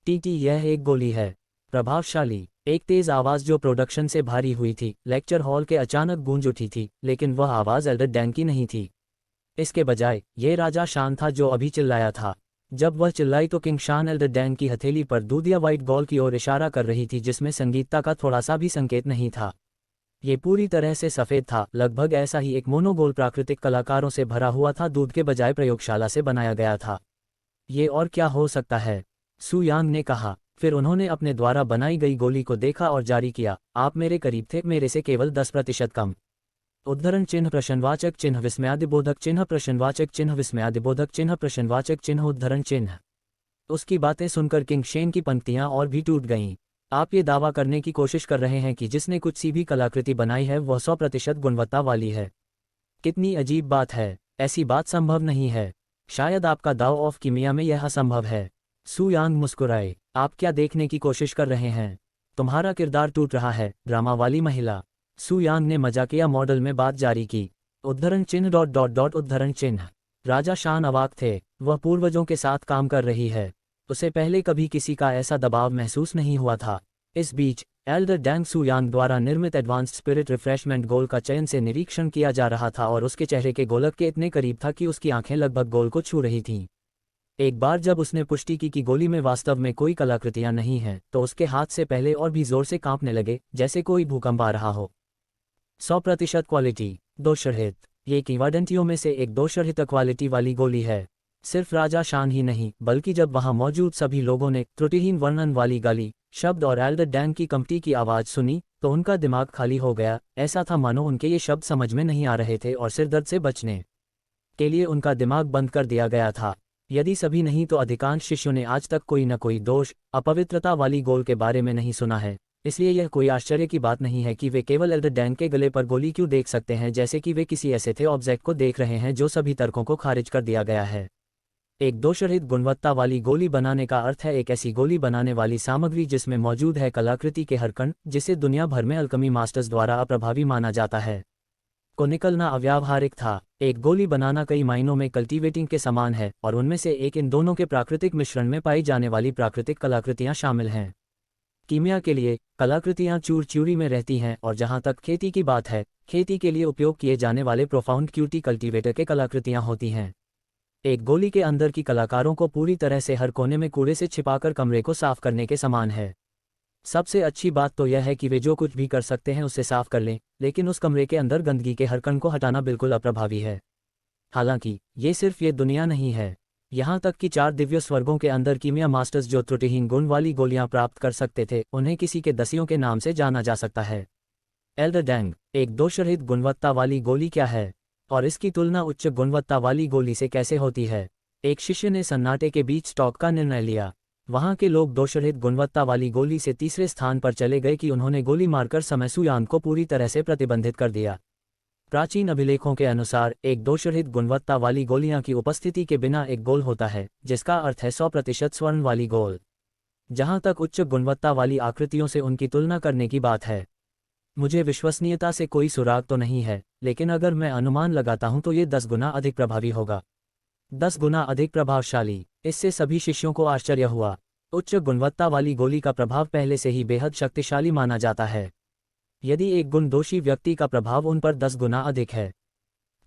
टीटी, यह एक गोली है। प्रभावशाली। एक तेज आवाज जो प्रोडक्शन से भारी हुई थी लेक्चर हॉल के अचानक गूंज उठी थी, लेकिन वह आवाज एल्डर डैंग की नहीं थी। इसके बजाय ये राजा शान था जो अभी चिल्लाया था। जब वह चिल्लाई तो किंग शान एल्डर डैंग की हथेली पर दूधिया व्हाइट बॉल की ओर इशारा कर रही थी, जिसमें संगीतता का थोड़ा सा भी संकेत नहीं था। ये पूरी तरह से सफ़ेद था, लगभग ऐसा ही एक मोनोगोल प्राकृतिक कलाकारों से भरा हुआ था, दूध के बजाय प्रयोगशाला से बनाया गया था। ये और क्या हो सकता है? सु यांग ने कहा। फिर उन्होंने अपने द्वारा बनाई गई गोली को देखा और जारी किया, आप मेरे करीब थे, मेरे से केवल 10% कम। उद्धरण चिन्ह प्रश्नवाचक चिन्ह विस्मयादिबोधक चिन्ह प्रश्नवाचक चिन्ह विस्मयादिबोधक चिन्ह प्रश्नवाचक चिन्ह उद्धरण चिन्ह। उसकी बातें सुनकर किंग शेन की पंक्तियां और भी टूट गईं। आप ये दावा करने की कोशिश कर रहे हैं कि जिसने कुछ सी भी कलाकृति बनाई है वह 100% गुणवत्ता वाली है। कितनी अजीब बात है, ऐसी बात संभव नहीं है। शायद आपका दाव ऑफ कीमिया में यह असंभव है। सु यांग मुस्कुराए, आप क्या देखने की कोशिश कर रहे हैं? तुम्हारा किरदार टूट रहा है, ड्रामा वाली महिला। सु यांग ने मजाकिया मॉडल में बात जारी की। उद्धरण चिन्ह ... उद्धरण चिन्ह। राजा शान अवाक थे, वह पूर्वजों के साथ काम कर रही है। उसे पहले कभी किसी का ऐसा दबाव महसूस नहीं हुआ था। इस बीच एल्डर डैंग सु यांग द्वारा निर्मित एडवांस्ड स्पिरिट रिफ्रेशमेंट गोल का चयन से निरीक्षण किया जा रहा था और उसके चेहरे के गोलक के इतने करीब था कि उसकी आंखें लगभग गोल को छू रही थीं। एक बार जब उसने पुष्टि की कि गोली में वास्तव में कोई कलाकृतियां नहीं हैं, तो उसके हाथ से पहले और भी जोर से कांपने लगे, जैसे कोई भूकंप आ रहा हो। 100% क्वालिटी, दोषरहित। ये किंवदंतियों में से एक दोषरहित क्वालिटी वाली गोली है। सिर्फ राजा शान ही नहीं, बल्कि जब वहां मौजूद सभी लोगों ने त्रुटिहीन वर्णन वाली गाली, शब्द और एल्डर डैंग की कंपटी की आवाज़ सुनी, तो उनका दिमाग खाली हो गया। ऐसा था मानो उनके ये शब्द समझ में नहीं आ रहे थे और सिरदर्द से बचने के लिए उनका दिमाग बंद कर दिया गया था। यदि सभी नहीं तो अधिकांश शिष्यों ने आज तक कोई न कोई दोष, अपवित्रता वाली गोल के बारे में नहीं सुना है। इसलिए यह कोई आश्चर्य की बात नहीं है कि वे केवल एल्डर डैंग के गले पर गोली क्यों देख सकते हैं, जैसे कि वे किसी ऐसे थे ऑब्जेक्ट को देख रहे हैं जो सभी तर्कों को खारिज कर दिया गया है। एक दोषरहित गुणवत्ता वाली गोली बनाने का अर्थ है एक ऐसी गोली बनाने वाली सामग्री जिसमें मौजूद है कलाकृति के हर कण, जिसे दुनिया भर में अल्कमी मास्टर्स द्वारा अप्रभावी माना जाता है। को निकलना अव्यावहारिक था। एक गोली बनाना कई मायनों में कल्टीवेटिंग के समान है, और उनमें से एक इन दोनों के प्राकृतिक मिश्रण में पाई जाने वाली प्राकृतिक कलाकृतियां शामिल हैं। कीमिया के लिए कलाकृतियां चूर च्यूरी में रहती हैं, और जहां तक खेती की बात है, खेती के लिए उपयोग किए जाने वाले प्रोफाउंड क्यूटी कल्टीवेटर के कलाकृतियां होती हैं। एक गोली के अंदर की कलाकारों को पूरी तरह से हर कोने में कूड़े से छिपाकर कमरे को साफ करने के समान है। सबसे अच्छी बात तो यह है कि वे जो कुछ भी कर सकते हैं उससे साफ कर लें, लेकिन उस कमरे के अंदर गंदगी के हर कण को हटाना बिल्कुल अप्रभावी है। हालांकि ये सिर्फ ये दुनिया नहीं है। यहाँ तक कि 4 दिव्य स्वर्गों के अंदर कीमिया मास्टर्स जो त्रुटिहीन गुण वाली गोलियां प्राप्त कर सकते थे, उन्हें किसी के दसियों के नाम से जाना जा सकता है। एल्डर डैंग, एक दोषरहित गुणवत्ता वाली गोली क्या है, और इसकी तुलना उच्च गुणवत्ता वाली गोली से कैसे होती है? एक शिष्य ने सन्नाटे के बीच स्टॉप का निर्णय लिया। वहां के लोग दोषरहित गुणवत्ता वाली गोली से तीसरे स्थान पर चले गए कि उन्होंने गोली मारकर समय सु यांग को पूरी तरह से प्रतिबंधित कर दिया। प्राचीन अभिलेखों के अनुसार एक दोषरहित गुणवत्ता वाली गोलियां की उपस्थिति के बिना एक गोल होता है, जिसका अर्थ है 100% स्वर्ण वाली गोल। जहां तक उच्च गुणवत्ता वाली आकृतियों से उनकी तुलना करने की बात है, मुझे विश्वसनीयता से कोई सुराग तो नहीं है, लेकिन अगर मैं अनुमान लगाता हूं तो ये 10 गुना अधिक प्रभावी होगा। 10 गुना अधिक प्रभावशाली। इससे सभी शिष्यों को आश्चर्य हुआ। उच्च गुणवत्ता वाली गोली का प्रभाव पहले से ही बेहद शक्तिशाली माना जाता है। यदि एक गुण दोषी व्यक्ति का प्रभाव उन पर 10 गुना अधिक है,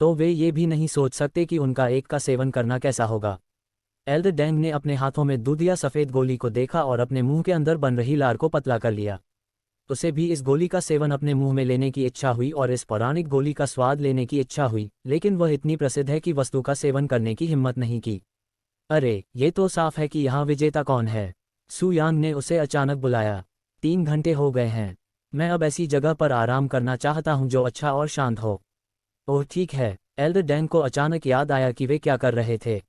तो वे ये भी नहीं सोच सकते कि उनका एक का सेवन करना कैसा होगा। एल्डर डैंग ने अपने हाथों में दूधिया सफ़ेद गोली को देखा और अपने मुंह के अंदर बन रही लार को पतला कर लिया। उसे भी इस गोली का सेवन अपने मुंह में लेने की इच्छा हुई और इस पौराणिक गोली का स्वाद लेने की इच्छा हुई, लेकिन वह इतनी प्रसिद्ध है कि वस्तु का सेवन करने की हिम्मत नहीं की। अरे, ये तो साफ है कि यहाँ विजेता कौन है? सु यांग ने उसे अचानक बुलाया। 3 घंटे हो गए हैं। मैं अब ऐसी जगह पर आराम करना चाहता हूँ जो अच्छा और शांत हो। ओह ठीक है। एल्डर डैंग को अचानक याद आया कि वे क्या कर रहे थे,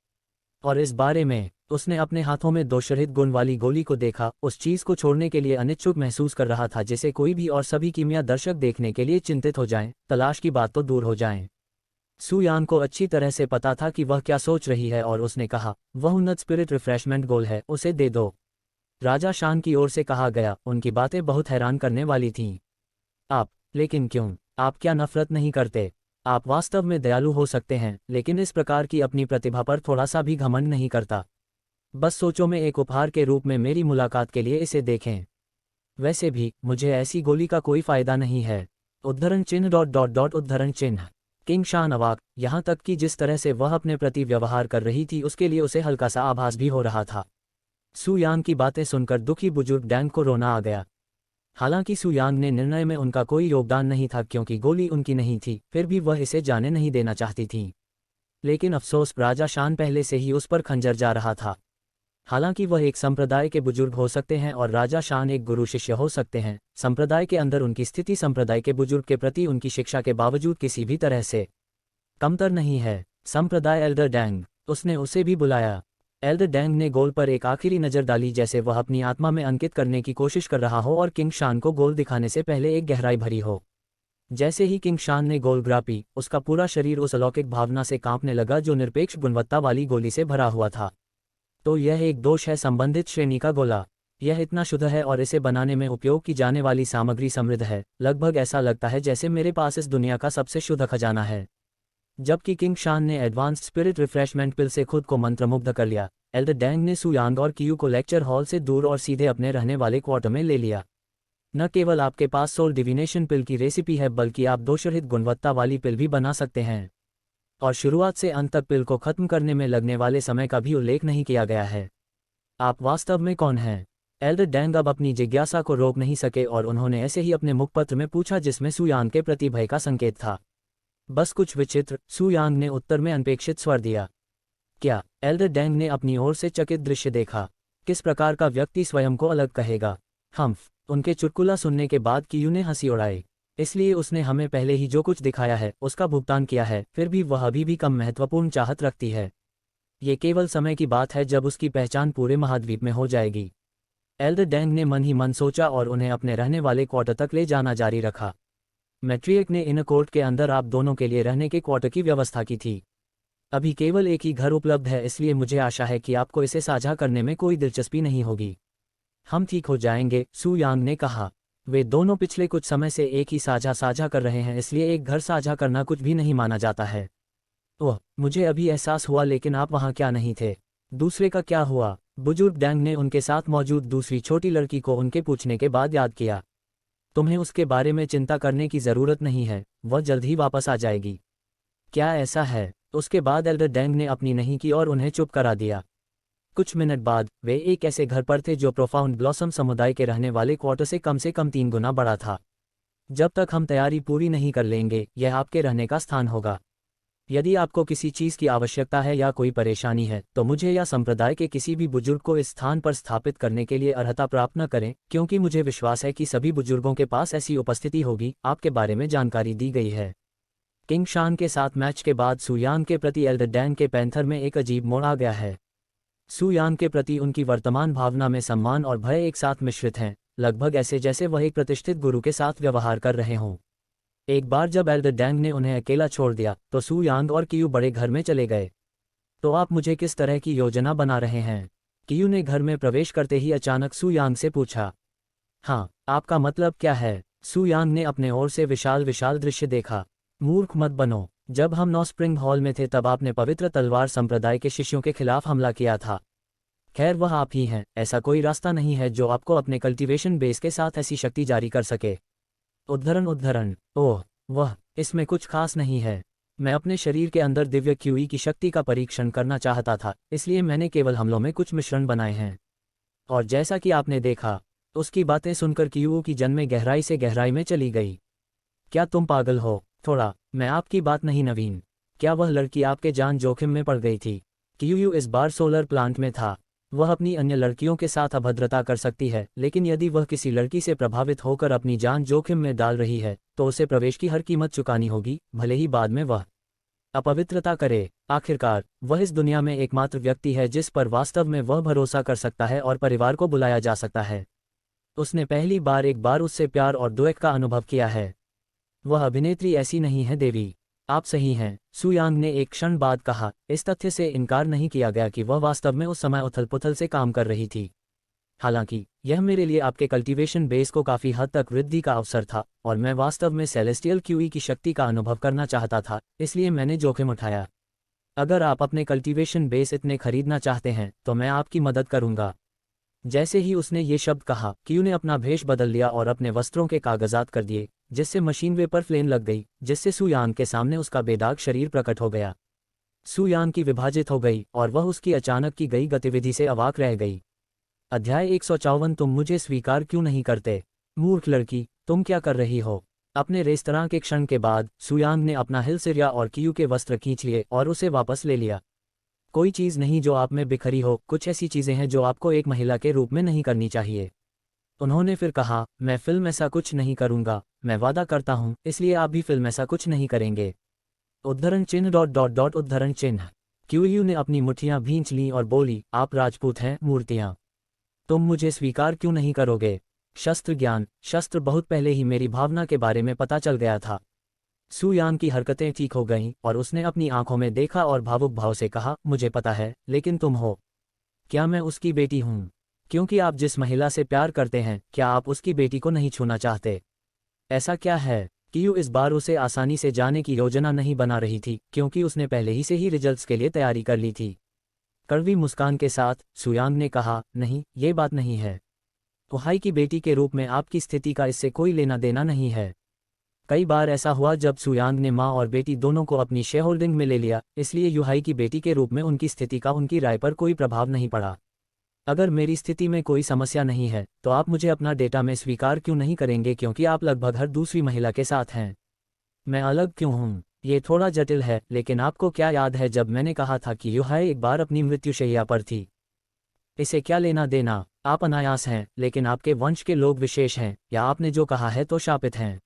और इस बारे में उसने अपने हाथों में दोषरहित गुण वाली गोली को देखा, उस चीज को छोड़ने के लिए अनिच्छुक महसूस कर रहा था जिसे कोई भी और सभी कीमिया दर्शक देखने के लिए चिंतित हो जाएं, तलाश की बात तो दूर हो जाएं। सु यांग को अच्छी तरह से पता था कि वह क्या सोच रही है और उसने कहा, वह उन्नत स्पिरिट रिफ्रेशमेंट गोल है, उसे दे दो। राजा शान की ओर से कहा गया। उनकी बातें बहुत हैरान करने वाली थीं। आप, लेकिन क्यों? आप क्या नफरत नहीं करते? आप वास्तव में दयालु हो सकते हैं, लेकिन इस प्रकार की अपनी प्रतिभा पर थोड़ा सा भी घमंड नहीं करता। बस सोचो में एक उपहार के रूप में मेरी मुलाकात के लिए इसे देखें। वैसे भी मुझे ऐसी गोली का कोई फायदा नहीं है। उद्धरण चिन्ह ... उद्धरण चिन्ह। किंग शान अवाक, यहाँ तक कि जिस तरह से वह अपने प्रति व्यवहार कर रही थी उसके लिए उसे हल्का सा आभास भी हो रहा था। सु यांग की बातें सुनकर दुखी बुजुर्ग डैंग को रोना आ गया। हालांकि सु यांग ने निर्णय में उनका कोई योगदान नहीं था क्योंकि गोली उनकी नहीं थी, फिर भी वह इसे जाने नहीं देना चाहती थी। लेकिन अफसोस, राजा शान पहले से ही उस पर खंजर जा रहा था। हालांकि वह एक संप्रदाय के बुजुर्ग हो सकते हैं और राजा शान एक गुरु शिष्य हो सकते हैं, संप्रदाय के अंदर उनकी स्थिति संप्रदाय के बुजुर्ग के प्रति उनकी शिक्षा के बावजूद किसी भी तरह से कमतर नहीं है। संप्रदाय एल्डर डैंग, उसने उसे भी बुलाया। एल्डर डैंग ने गोल पर एक आखिरी नज़र डाली, जैसे वह अपनी आत्मा में अंकित करने की कोशिश कर रहा हो और किंग शान को गोल दिखाने से पहले एक गहराई भरी हो। जैसे ही किंग शान ने गोल ग्रापी, उसका पूरा शरीर उस अलौकिक भावना से कांपने लगा जो निरपेक्ष गुणवत्ता वाली गोली से भरा हुआ था। तो यह एक दोष है, संबंधित श्रेणी का गोला। यह इतना शुद्ध है और इसे बनाने में उपयोग की जाने वाली सामग्री समृद्ध है, लगभग ऐसा लगता है जैसे मेरे पास इस दुनिया का सबसे शुद्ध खजाना है। जबकि किंग शान ने एडवांस्ड स्पिरिट रिफ्रेशमेंट पिल से खुद को मंत्रमुग्ध कर लिया, एल्डर डैंग ने सु यांग और कियू को लेक्चर हॉल से दूर और सीधे अपने रहने वाले क्वार्टर में ले लिया। न केवल आपके पास सोल डिविनेशन पिल की रेसिपी है, बल्कि आप दोषरहित गुणवत्ता वाली पिल भी बना सकते हैं। और शुरुआत से अंत तक पिल को खत्म करने में लगने वाले समय का भी उल्लेख नहीं किया गया है। आप वास्तव में कौन हैं? एल्डर डैंग अब अपनी जिज्ञासा को रोक नहीं सके और उन्होंने ऐसे ही अपने मुखपत्र में पूछा जिसमें सु यांग के प्रति भय का संकेत था। बस कुछ विचित्र, सु यांग ने उत्तर में अनपेक्षित स्वर दिया। क्या? एल्डर डैंग ने अपनी ओर से चकित दृश्य देखा। किस प्रकार का व्यक्ति स्वयं को अलग कहेगा? हम्फ। उनके चुटकुला सुनने के बाद कियू ने हंसी उड़ाई। इसलिए उसने हमें पहले ही जो कुछ दिखाया है उसका भुगतान किया है, फिर भी वह अभी भी कम महत्वपूर्ण चाहत रखती है। ये केवल समय की बात है जब उसकी पहचान पूरे महाद्वीप में हो जाएगी। एल्डर डैंग ने मन ही मन सोचा और उन्हें अपने रहने वाले क्वार्टर तक ले जाना जारी रखा। मैट्रियक ने इनर कोर्ट के अंदर आप दोनों के लिए रहने के क्वार्टर की व्यवस्था की थी। अभी केवल एक ही घर उपलब्ध है, इसलिए मुझे आशा है कि आपको इसे साझा करने में कोई दिलचस्पी नहीं होगी। हम ठीक हो जाएंगे, सु यांग ने कहा। वे दोनों पिछले कुछ समय से एक ही साझा कर रहे हैं, इसलिए एक घर साझा करना कुछ भी नहीं माना जाता है। ओह, मुझे अभी एहसास हुआ, लेकिन आप वहाँ क्या नहीं थे? दूसरे का क्या हुआ? बुजुर्ग डैंग ने उनके साथ मौजूद दूसरी छोटी लड़की को उनके पूछने के बाद याद किया। तुम्हें उसके बारे में चिंता करने की ज़रूरत नहीं है, वह जल्द ही वापस आ जाएगी। क्या ऐसा है? उसके बाद एल्डर डैंग ने अपनी नहीं की और उन्हें चुप करा दिया। कुछ मिनट बाद वे एक ऐसे घर पर थे जो प्रोफाउंड ब्लॉसम समुदाय के रहने वाले क्वार्टर से कम 3 गुना बड़ा था। जब तक हम तैयारी पूरी नहीं कर लेंगे, यह आपके रहने का स्थान होगा। यदि आपको किसी चीज़ की आवश्यकता है या कोई परेशानी है, तो मुझे या संप्रदाय के किसी भी बुजुर्ग को इस स्थान पर स्थापित करने के लिए अर्हता प्राप्त न करें, क्योंकि मुझे विश्वास है कि सभी बुजुर्गों के पास ऐसी उपस्थिति होगी। आपके बारे में जानकारी दी गई है। किंग शान के साथ मैच के बाद सु यांग के प्रति एल्डर डैंग के पैंथर में एक अजीब मोड़ आ गया है। सु यांग के प्रति उनकी वर्तमान भावना में सम्मान और भय एक साथ मिश्रित हैं, लगभग ऐसे जैसे वह एक प्रतिष्ठित गुरु के साथ व्यवहार कर रहे हों। एक बार जब एल्डर डैंग ने उन्हें अकेला छोड़ दिया, तो सु यांग और कियू बड़े घर में चले गए। तो आप मुझे किस तरह की योजना बना रहे हैं? कियू ने घर में प्रवेश करते ही अचानक सु यांग से पूछा। हाँ, आपका मतलब क्या है? सु यांग ने अपने ओर से विशाल विशाल दृश्य देखा। मूर्ख मत बनो। जब हम नौ स्प्रिंग हॉल में थे तब आपने पवित्र तलवार संप्रदाय के शिष्यों के खिलाफ हमला किया था। खैर, वह आप ही हैं। ऐसा कोई रास्ता नहीं है जो आपको अपने कल्टीवेशन बेस के साथ ऐसी शक्ति जारी कर सके। उद्धरण। ओह, इसमें कुछ खास नहीं है। मैं अपने शरीर के अंदर दिव्य क्यूई की शक्ति का परीक्षण करना चाहता था, इसलिए मैंने केवल हमलों में कुछ मिश्रण बनाए हैं। और जैसा कि आपने देखा, उसकी बातें सुनकर कियू की जन्म गहराई से गहराई में चली गई। क्या तुम पागल हो? थोड़ा। मैं आपकी बात नहीं नवीन। क्या वह लड़की आपके जान जोखिम में पड़ गई थी? कियू इस बार सोलर प्लांट में था। वह अपनी अन्य लड़कियों के साथ अभद्रता कर सकती है, लेकिन यदि वह किसी लड़की से प्रभावित होकर अपनी जान जोखिम में डाल रही है, तो उसे प्रवेश की हर कीमत चुकानी होगी, भले ही बाद में वह अपवित्रता करे। आखिरकार, वह इस दुनिया में एकमात्र व्यक्ति है जिस पर वास्तव में वह भरोसा कर सकता है और परिवार को बुलाया जा सकता है। उसने पहली बार एक बार उससे प्यार और द्वेष का अनुभव किया है। वह अभिनेत्री ऐसी नहीं है देवी। आप सही हैं, सु यांग ने एक क्षण बाद कहा। इस तथ्य से इनकार नहीं किया गया कि वह वास्तव में उस समय उथल पुथल से काम कर रही थी। हालांकि यह मेरे लिए आपके कल्टीवेशन बेस को काफ़ी हद तक वृद्धि का अवसर था, और मैं वास्तव में सेलेस्टियल क्यूई की शक्ति का अनुभव करना चाहता था, इसलिए मैंने जोखिम उठाया। अगर आप अपने कल्टीवेशन बेस इतने खरीदना चाहते हैं, तो मैं आपकी मदद करूंगा। जैसे ही उसने ये शब्द कहा, क्यू ने अपना भेष बदल लिया और अपने वस्त्रों के कागजात कर दिए, जिससे मशीन वे पर फ्लेम लग गई, जिससे सु यांग के सामने उसका बेदाग शरीर प्रकट हो गया। सु यांग की विभाजित हो गई और वह उसकी अचानक की गई गतिविधि से अवाक रह गई। अध्याय 154। तुम मुझे स्वीकार क्यों नहीं करते? मूर्ख लड़की, तुम क्या कर रही हो? अपने रेस्तरां के क्षण के बाद सु यांग ने अपना हिल सिरिया और कियू के वस्त्र खींच लिए और उसे वापस ले लिया। कोई चीज़ नहीं जो आप में बिखरी हो, कुछ ऐसी चीज़ें हैं जो आपको एक महिला के रूप में नहीं करनी चाहिए। उन्होंने फिर कहा, मैं फिल्म ऐसा कुछ नहीं करूँगा, मैं वादा करता हूँ, इसलिए आप भी फिल्म ऐसा कुछ नहीं करेंगे। उद्धरण चिन्ह डॉट डॉट डॉट उद्धरण चिन्ह। क्यूयू ने अपनी मुट्ठियाँ भींच लीं और बोली, आप राजपूत हैं, मूर्तियाँ। तुम मुझे स्वीकार क्यों नहीं करोगे? शस्त्र ज्ञान, शस्त्र बहुत पहले ही मेरी भावना के बारे में पता चल गया था। सू यान की हरकतें ठीक हो गईं और उसने अपनी आंखों में देखा और भावुक भाव से कहा, मुझे पता है, लेकिन तुम हो। क्या मैं उसकी बेटी हूँ? क्योंकि आप जिस महिला से प्यार करते हैं, क्या आप उसकी बेटी को नहीं छूना चाहते? ऐसा क्या है? कियू इस बार उसे आसानी से जाने की योजना नहीं बना रही थी, क्योंकि उसने पहले ही से ही रिजल्ट्स के लिए तैयारी कर ली थी। कड़वी मुस्कान के साथ सुयांग ने कहा, नहीं, ये बात नहीं है। ओहाई की बेटी के रूप में आपकी स्थिति का इससे कोई लेना देना नहीं है। कई बार ऐसा हुआ जब सुयांग ने माँ और बेटी दोनों को अपनी शेयर होल्डिंग में ले लिया, इसलिए यूहाई की बेटी के रूप में उनकी स्थिति का उनकी राय पर कोई प्रभाव नहीं पड़ा। अगर मेरी स्थिति में कोई समस्या नहीं है, तो आप मुझे अपना डेटा में स्वीकार क्यों नहीं करेंगे, क्योंकि आप लगभग हर दूसरी महिला के साथ हैं। मैं अलग क्यों हूँ? ये थोड़ा जटिल है, लेकिन आपको क्या याद है जब मैंने कहा था कि यूहाई एक बार अपनी मृत्युशैया पर थी? इसे क्या लेना देना? आप अनायास हैं, लेकिन आपके वंश के लोग विशेष हैं, या आपने जो कहा है तो शापित हैं।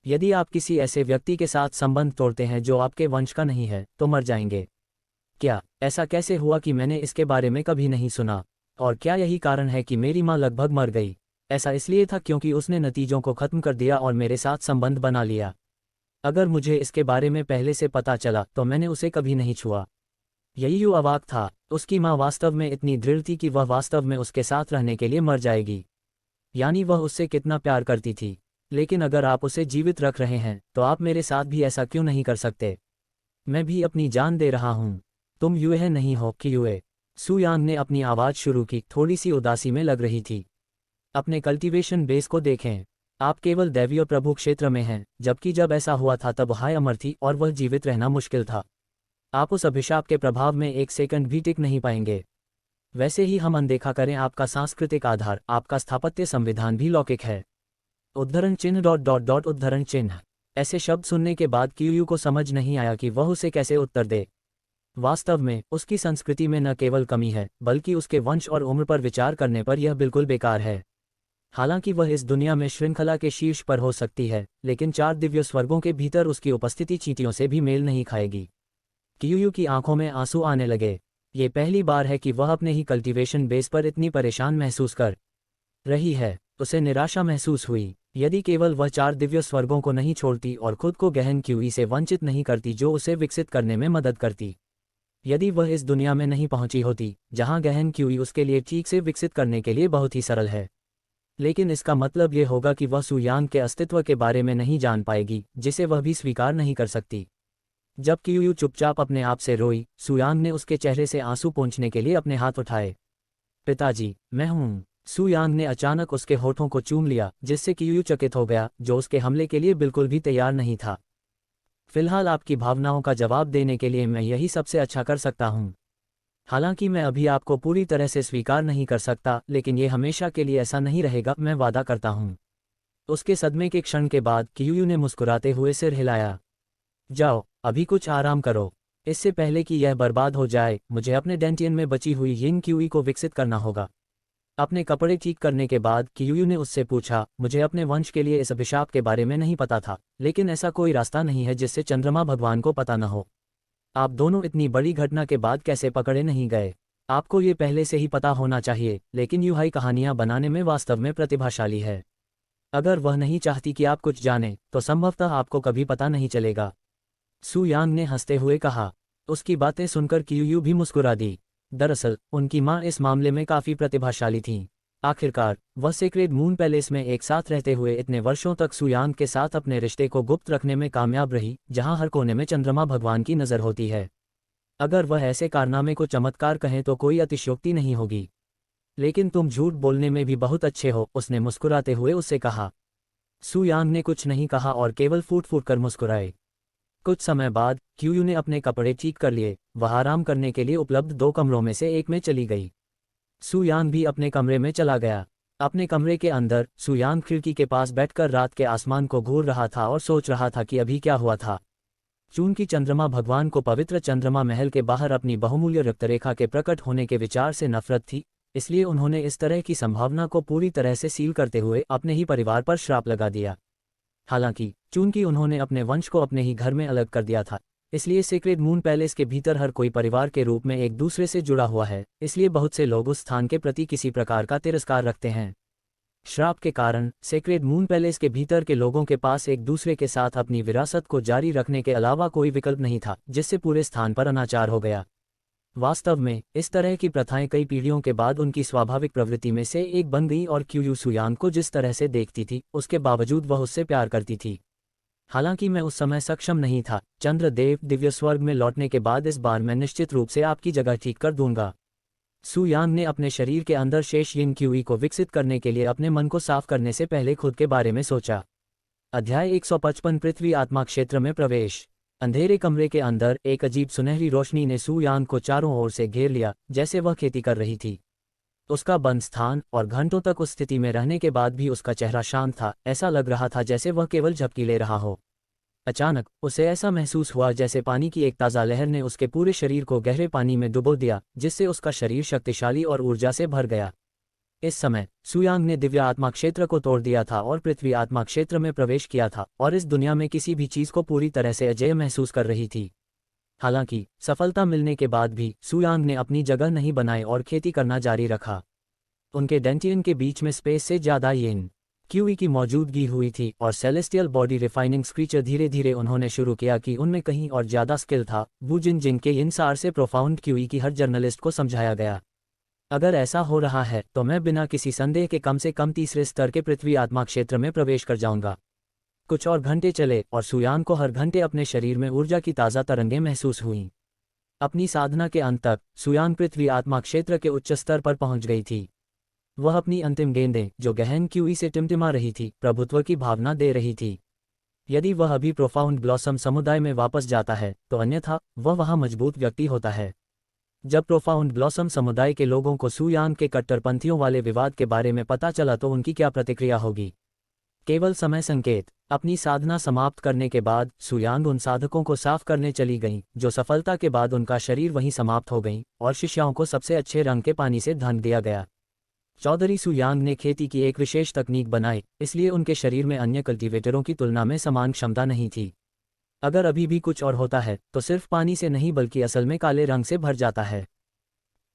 यदि आप किसी ऐसे व्यक्ति के साथ संबंध तोड़ते हैं जो आपके वंश का नहीं है, तो मर जाएंगे। क्या ऐसा कैसे हुआ कि मैंने इसके बारे में कभी नहीं सुना? और क्या यही कारण है कि मेरी माँ लगभग मर गई? ऐसा इसलिए था क्योंकि उसने नतीजों को खत्म कर दिया और मेरे साथ संबंध बना लिया। अगर मुझे इसके बारे में पहले से पता चला तो मैंने उसे कभी नहीं छुआ। यही अवाक था। उसकी माँ वास्तव में इतनी दृढ़ थी कि वह वास्तव में उसके साथ रहने के लिए मर जाएगी। यानी वह उससे कितना प्यार करती थी। लेकिन अगर आप उसे जीवित रख रहे हैं, तो आप मेरे साथ भी ऐसा क्यों नहीं कर सकते? मैं भी अपनी जान दे रहा हूँ। तुम यूए नहीं हो कि यूए। सुयांग ने अपनी आवाज़ शुरू की, थोड़ी सी उदासी में लग रही थी। अपने कल्टीवेशन बेस को देखें। आप केवल दैवीय प्रभु क्षेत्र में हैं, जबकि जब ऐसा हुआ था तब हाय अमर थी और वह जीवित रहना मुश्किल था। आप उस अभिशाप के प्रभाव में एक सेकंड भी टिक नहीं पाएंगे। वैसे ही हम अनदेखा करें आपका सांस्कृतिक आधार, आपका स्थापत्य संविधान भी लौकिक है। उद्धरण चिन्ह डॉट डॉट डॉट उद्धरण चिन्ह। ऐसे शब्द सुनने के बाद क्यूयू को समझ नहीं आया कि वह उसे कैसे उत्तर दे। वास्तव में उसकी संस्कृति में न केवल कमी है, बल्कि उसके वंश और उम्र पर विचार करने पर यह बिल्कुल बेकार है। हालांकि वह इस दुनिया में श्रृंखला के शीर्ष पर हो सकती है, लेकिन 4 दिव्य स्वर्गों के भीतर उसकी उपस्थिति चींटियों से भी मेल नहीं खाएगी। क्यूयू की आंखों में आंसू आने लगे। ये पहली बार है कि वह अपने ही कल्टीवेशन बेस पर इतनी परेशान महसूस कर रही है। उसे निराशा महसूस हुई। यदि केवल वह 4 दिव्य स्वर्गों को नहीं छोड़ती और खुद को गहन क्यूई से वंचित नहीं करती जो उसे विकसित करने में मदद करती। यदि वह इस दुनिया में नहीं पहुंची होती, जहां गहन क्यूई उसके लिए ठीक से विकसित करने के लिए बहुत ही सरल है। लेकिन इसका मतलब यह होगा कि वह सुयांग के अस्तित्व के बारे में नहीं जान पाएगी, जिसे वह भी स्वीकार नहीं कर सकती। जब क्यूयू चुपचाप अपने आप से रोई, सुयांग ने उसके चेहरे से आंसू पोंछने के लिए अपने हाथ उठाए। पिताजी, मैं हूँ। सुयांग ने अचानक उसके होठों को चूम लिया, जिससे क्यूयू चकित हो गया, जो उसके हमले के लिए बिल्कुल भी तैयार नहीं था। फिलहाल आपकी भावनाओं का जवाब देने के लिए मैं यही सबसे अच्छा कर सकता हूँ। हालांकि मैं अभी आपको पूरी तरह से स्वीकार नहीं कर सकता, लेकिन ये हमेशा के लिए ऐसा नहीं रहेगा, मैं वादा करता हूँ। उसके सदमे के क्षण के बाद क्यूयू ने मुस्कुराते हुए सिर हिलाया। जाओ, अभी कुछ आराम करो। इससे पहले कि यह बर्बाद हो जाए, मुझे अपने डेंटियन में बची हुई यिन क्यूई को विकसित करना होगा। अपने कपड़े ठीक करने के बाद क्यूयू ने उससे पूछा, मुझे अपने वंश के लिए इस अभिशाप के बारे में नहीं पता था, लेकिन ऐसा कोई रास्ता नहीं है जिससे चंद्रमा भगवान को पता न हो। आप दोनों इतनी बड़ी घटना के बाद कैसे पकड़े नहीं गए? आपको ये पहले से ही पता होना चाहिए, लेकिन यूहाई कहानियां बनाने में वास्तव में प्रतिभाशाली है। अगर वह नहीं चाहती कि आप कुछ जानें, तो संभवतः आपको कभी पता नहीं चलेगा। सुयांग ने हंसते हुए कहा। उसकी बातें सुनकर क्यूयू भी मुस्कुरा दी। दरअसल उनकी माँ इस मामले में काफ़ी प्रतिभाशाली थीं। आखिरकार वह सेक्रेड मून पैलेस में एक साथ रहते हुए इतने वर्षों तक सुयांग के साथ अपने रिश्ते को गुप्त रखने में कामयाब रही, जहां हर कोने में चंद्रमा भगवान की नज़र होती है। अगर वह ऐसे कारनामे को चमत्कार कहें तो कोई अतिशयोक्ति नहीं होगी। लेकिन तुम झूठ बोलने में भी बहुत अच्छे हो, उसने मुस्कुराते हुए उससे कहा। सुयांग ने कुछ नहीं कहा और केवल फूट फूट कर मुस्कुराए। कुछ समय बाद क्यूयू ने अपने कपड़े ठीक कर लिए। वह आराम करने के लिए उपलब्ध 2 कमरों में से एक में चली गई। सुयांग भी अपने कमरे में चला गया। अपने कमरे के अंदर सुयांग खिड़की के पास बैठकर रात के आसमान को घूर रहा था और सोच रहा था कि अभी क्या हुआ था। चून की चंद्रमा भगवान को पवित्र चंद्रमा महल के बाहर अपनी बहुमूल्य रक्तरेखा के प्रकट होने के विचार से नफरत थी, इसलिए उन्होंने इस तरह की संभावना को पूरी तरह से सील करते हुए अपने ही परिवार पर श्राप लगा दिया। हालांकि चूंकि उन्होंने अपने वंश को अपने ही घर में अलग कर दिया था, इसलिए सेक्रेड मून पैलेस के भीतर हर कोई परिवार के रूप में एक दूसरे से जुड़ा हुआ है, इसलिए बहुत से लोग उस स्थान के प्रति किसी प्रकार का तिरस्कार रखते हैं। श्राप के कारण सेक्रेड मून पैलेस के भीतर के लोगों के पास एक दूसरे के साथ अपनी विरासत को जारी रखने के अलावा कोई विकल्प नहीं था, जिससे पूरे स्थान पर अनाचार हो गया। वास्तव में इस तरह की प्रथाएं कई पीढ़ियों के बाद उनकी स्वाभाविक प्रवृत्ति में से एक बन गई और क्यू सुयांग को जिस तरह से देखती थी उसके बावजूद वह उससे प्यार करती थी। हालांकि मैं उस समय सक्षम नहीं था। चंद्रदेव, दिव्य स्वर्ग में लौटने के बाद इस बार मैं निश्चित रूप से आपकी जगह ठीक कर दूंगा। सुयांग ने अपने शरीर के अंदर शेष यिन क्यूई को विकसित करने के लिए अपने मन को साफ करने से पहले खुद के बारे में सोचा। अध्याय 155 पृथ्वी आत्मा क्षेत्र में प्रवेश। अंधेरे कमरे के अंदर एक अजीब सुनहरी रोशनी ने सुयांग को चारों ओर से घेर लिया, जैसे वह खेती कर रही थी। उसका बंद स्थान और घंटों तक उस स्थिति में रहने के बाद भी उसका चेहरा शांत था, ऐसा लग रहा था जैसे वह केवल झपकी ले रहा हो। अचानक उसे ऐसा महसूस हुआ जैसे पानी की एक ताज़ा लहर ने उसके पूरे शरीर को गहरे पानी में डुबो दिया, जिससे उसका शरीर शक्तिशाली और ऊर्जा से भर गया। इस समय सुयांग ने दिव्य आत्मा क्षेत्र को तोड़ दिया था और पृथ्वी आत्मा क्षेत्र में प्रवेश किया था और इस दुनिया में किसी भी चीज़ को पूरी तरह से अजेय महसूस कर रही थी। हालांकि सफलता मिलने के बाद भी सुयांग ने अपनी जगह नहीं बनाई और खेती करना जारी रखा। उनके डेंटियन के बीच में स्पेस से ज़्यादा यिन क्यूई की मौजूदगी हुई थी और सेलेस्टियल बॉडी रिफाइनिंग क्रीचर धीरे धीरे उन्होंने शुरू किया कि उनमें कहीं और ज़्यादा स्किल था। वू जिन के इन सार से प्रोफाउंड क्यूई की हर जर्नलिस्ट को समझाया गया। अगर ऐसा हो रहा है तो मैं बिना किसी संदेह के कम से कम तीसरे स्तर के पृथ्वी आत्मा क्षेत्र में प्रवेश कर जाऊंगा। कुछ और घंटे चले और सुयांग को हर घंटे अपने शरीर में ऊर्जा की ताज़ा तरंगें महसूस हुईं। अपनी साधना के अंत तक सुयांग पृथ्वी आत्मा क्षेत्र के उच्च स्तर पर पहुंच गई थी। वह अपनी अंतिम गेंदें, जो गहन क्यूई से टिमटिमा रही थी, प्रभुत्व की भावना दे रही थी। यदि वह अभी प्रोफाउंड ब्लॉसम समुदाय में वापस जाता है तो अन्यथा वह वहां मजबूत व्यक्ति होता है। जब प्रोफाउंड ब्लॉसम समुदाय के लोगों को सुयांग के कट्टरपंथियों वाले विवाद के बारे में पता चला तो उनकी क्या प्रतिक्रिया होगी? केवल समय संकेत। अपनी साधना समाप्त करने के बाद सुयांग उन साधकों को साफ करने चली गईं, जो सफलता के बाद उनका शरीर वहीं समाप्त हो गईं, और शिष्यों को सबसे अच्छे रंग के पानी से ढंक दिया गया। चौधरी सुयांग ने खेती की एक विशेष तकनीक बनाई, इसलिए उनके शरीर में अन्य कल्टीवेटरों की तुलना में समान क्षमता नहीं थी। अगर अभी भी कुछ और होता है तो सिर्फ पानी से नहीं बल्कि असल में काले रंग से भर जाता है।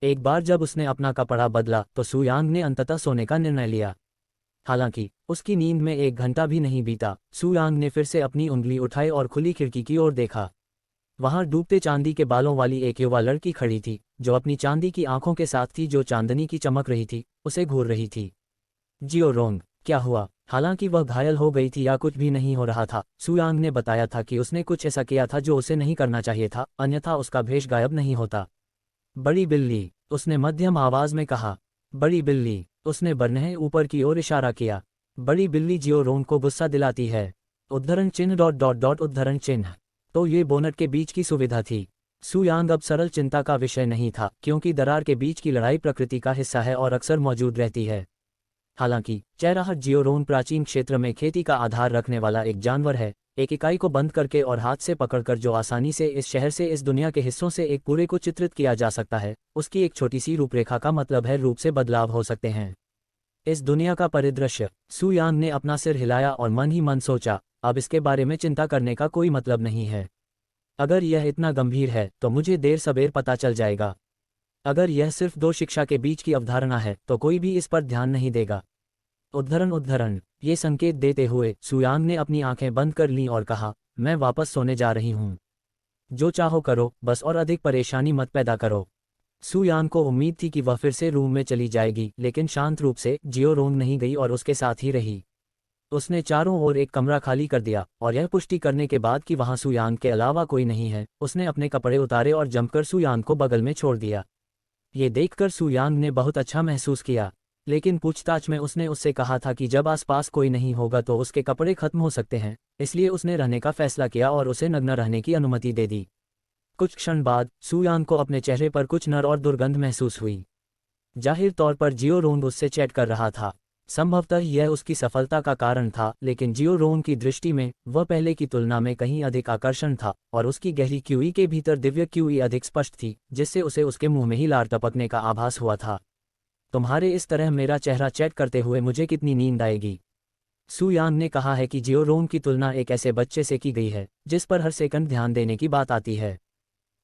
एक बार जब उसने अपना कपड़ा बदला तो सुयांग ने अंततः सोने का निर्णय लिया। हालांकि उसकी नींद में 1 घंटा भी नहीं बीता, सुयांग ने फिर से अपनी उंगली उठाई और खुली खिड़की की ओर देखा। वहां डूबते चांदी के बालों वाली एक युवा लड़की खड़ी थी, जो अपनी चांदी की आंखों के साथ थी जो चांदनी की चमक रही थी, उसे घूर रही थी। जियोरोंग, क्या हुआ? हालांकि वह घायल हो गई थी या कुछ भी नहीं हो रहा था, सुयांग ने बताया था कि उसने कुछ ऐसा किया था जो उसे नहीं करना चाहिए था, अन्यथा उसका भेष गायब नहीं होता। बड़ी बिल्ली, उसने मध्यम आवाज में कहा। बड़ी बिल्ली, उसने बरनहे ऊपर की ओर इशारा किया। बड़ी बिल्ली जियोरोंग को गुस्सा दिलाती है। उद्धरण चिन्ह ... उद्धरण चिन्ह। तो ये बोनट के बीच की सुविधा थी। सुयांग अब सरल चिंता का विषय नहीं था, क्योंकि दरार के बीच की लड़ाई प्रकृति का हिस्सा है और अक्सर मौजूद रहती है। हालांकि चेराहट जियोरोंग प्राचीन क्षेत्र में खेती का आधार रखने वाला एक जानवर है, एक इकाई को बंद करके और हाथ से पकड़कर जो आसानी से इस शहर से इस दुनिया के हिस्सों से एक पूरे को चित्रित किया जा सकता है। उसकी एक छोटी सी रूपरेखा का मतलब है रूप से बदलाव हो सकते हैं। इस दुनिया का परिदृश्य। सुयांग ने अपना सिर हिलाया और मन ही मन सोचा, अब इसके बारे में चिंता करने का कोई मतलब नहीं है। अगर यह इतना गंभीर है तो मुझे देर सबेर पता चल जाएगा। अगर यह सिर्फ 2 शिक्षा के बीच की अवधारणा है तो कोई भी इस पर ध्यान नहीं देगा। उद्धरण। ये संकेत देते हुए सुयांग ने अपनी आंखें बंद कर लीं और कहा, मैं वापस सोने जा रही हूँ। जो चाहो करो, बस और अधिक परेशानी मत पैदा करो। सुयांग को उम्मीद थी कि वह फिर से रूम में चली जाएगी, लेकिन शांत रूप से जियोरोंग नहीं गई और उसके साथ ही रही। उसने चारों ओर एक कमरा खाली कर दिया और यह पुष्टि करने के बाद कि वहां सुयांग के अलावा कोई नहीं है, उसने अपने कपड़े उतारे और जमकर सुयांग को बगल में छोड़ दिया। ये देखकर सुयांग ने बहुत अच्छा महसूस किया, लेकिन पूछताछ में उसने उससे कहा था कि जब आसपास कोई नहीं होगा तो उसके कपड़े खत्म हो सकते हैं, इसलिए उसने रहने का फैसला किया और उसे नग्न रहने की अनुमति दे दी। कुछ क्षण बाद सुयांग को अपने चेहरे पर कुछ नर और दुर्गंध महसूस हुई। जाहिर तौर पर जियोरोंग उससे चैट कर रहा था। संभवतः यह उसकी सफलता का कारण था, लेकिन जियो रोंग की दृष्टि में वह पहले की तुलना में कहीं अधिक आकर्षण था, और उसकी गहरी क्यूई के भीतर दिव्य क्यूई अधिक स्पष्ट थी, जिससे उसे उसके मुंह में ही लार टपकने का आभास हुआ था। तुम्हारे इस तरह मेरा चेहरा चेक करते हुए मुझे कितनी नींद आएगी। सू यांग ने कहा है कि जियो रोंग की तुलना एक ऐसे बच्चे से की गई है जिस पर हर सेकंड ध्यान देने की बात आती है।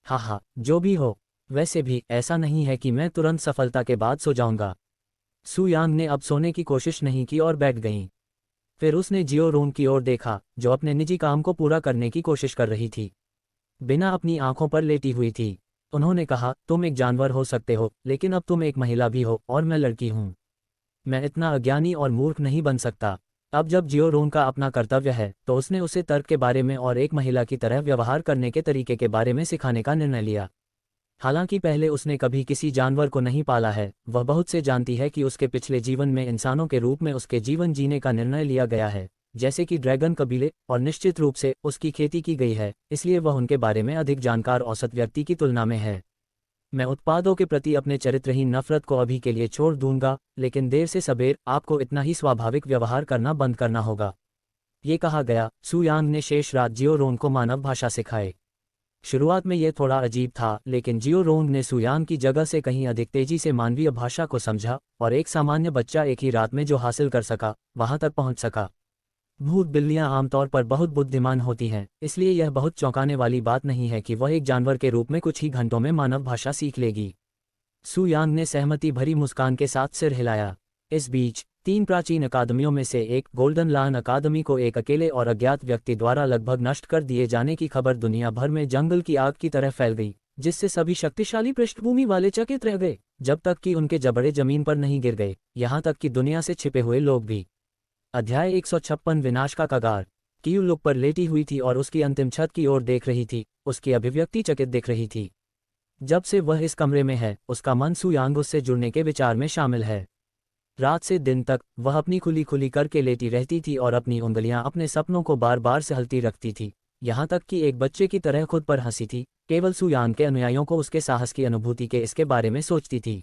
हाँ, जो भी हो, वैसे भी ऐसा नहीं है कि मैं तुरंत सफलता के बाद सो जाऊंगा। सू यांग ने अब सोने की कोशिश नहीं की और बैठ गईं। फिर उसने जियो रोंग की ओर देखा, जो अपने निजी काम को पूरा करने की कोशिश कर रही थी, बिना अपनी आंखों पर लेटी हुई थी। उन्होंने कहा, तुम एक जानवर हो सकते हो, लेकिन अब तुम एक महिला भी हो, और मैं लड़की हूँ। मैं इतना अज्ञानी और मूर्ख नहीं बन सकता। अब जब जियो रोंग का अपना कर्तव्य है, तो उसने उसे तर्क के बारे में और एक महिला की तरह व्यवहार करने के तरीके के बारे में सिखाने का निर्णय लिया। हालांकि पहले उसने कभी किसी जानवर को नहीं पाला है, वह बहुत से जानती है कि उसके पिछले जीवन में इंसानों के रूप में उसके जीवन जीने का निर्णय लिया गया है, जैसे कि ड्रैगन कबीले, और निश्चित रूप से उसकी खेती की गई है, इसलिए वह उनके बारे में अधिक जानकार औसत व्यक्ति की तुलना में है। मैं उत्पादों के प्रति अपने चरित्रहीन नफरत को अभी के लिए छोड़ दूंगा, लेकिन देर से सबेर आपको इतना ही स्वाभाविक व्यवहार करना बंद करना होगा। ये कहा गया। सू यांग ने शेष रात जियो रोंग को मानव भाषा सिखाई। शुरुआत में यह थोड़ा अजीब था, लेकिन जियो रोंग ने सू यांग की जगह से कहीं अधिक तेजी से मानवीय भाषा को समझा, और एक सामान्य बच्चा एक ही रात में जो हासिल कर सका, वहां तक पहुंच सका। भूत बिल्लियां आमतौर पर बहुत बुद्धिमान होती हैं, इसलिए यह बहुत चौंकाने वाली बात नहीं है कि वह एक जानवर के रूप में कुछ ही घंटों में मानव भाषा सीख लेगी। सू यांग ने सहमति भरी मुस्कान के साथ सिर हिलाया। इस बीच 3 प्राचीन अकादमियों में से एक गोल्डन लायन अकादमी को एक अकेले और अज्ञात व्यक्ति द्वारा लगभग नष्ट कर दिए जाने की खबर दुनिया भर में जंगल की आग की तरह फैल गई, जिससे सभी शक्तिशाली पृष्ठभूमि वाले चकित रह गए, जब तक कि उनके जबड़े जमीन पर नहीं गिर गए, यहाँ तक कि दुनिया से छिपे हुए लोग भी। अध्याय 156 विनाश का कगार। कियू लुक पर लेटी हुई थी और उसकी अंतिम छत की ओर देख रही थी। उसकी अभिव्यक्ति चकित दिख रही थी। जब से वह इस कमरे में है, उसका मन सू यांग उससे जुड़ने के विचार में शामिल है। रात से दिन तक वह अपनी खुली खुली करके लेटी रहती थी और अपनी उंगलियां अपने सपनों को बार बार सहलती रखती थी, यहाँ तक कि एक बच्चे की तरह खुद पर हंसी थी, केवल सू यांग के अनुयायियों को उसके साहस की अनुभूति के इसके बारे में सोचती थी।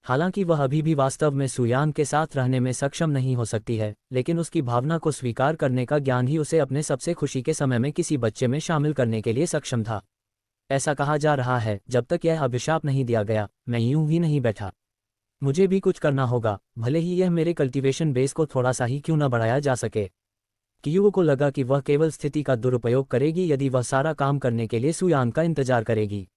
हालांकि वह अभी भी वास्तव में सू यांग के साथ रहने में सक्षम नहीं हो सकती है, लेकिन उसकी भावना को स्वीकार करने का ज्ञान ही उसे अपने सबसे खुशी के समय में किसी बच्चे में शामिल करने के लिए सक्षम था। ऐसा कहा जा रहा है, जब तक यह अभिशाप नहीं दिया गया, मैं यूं ही नहीं बैठा। मुझे भी कुछ करना होगा, भले ही यह मेरे कल्टीवेशन बेस को थोड़ा सा ही क्यों न बढ़ाया जा सके। कियू को लगा कि वह केवल स्थिति का दुरुपयोग करेगी यदि वह सारा काम करने के लिए सू यांग का इंतजार करेगी।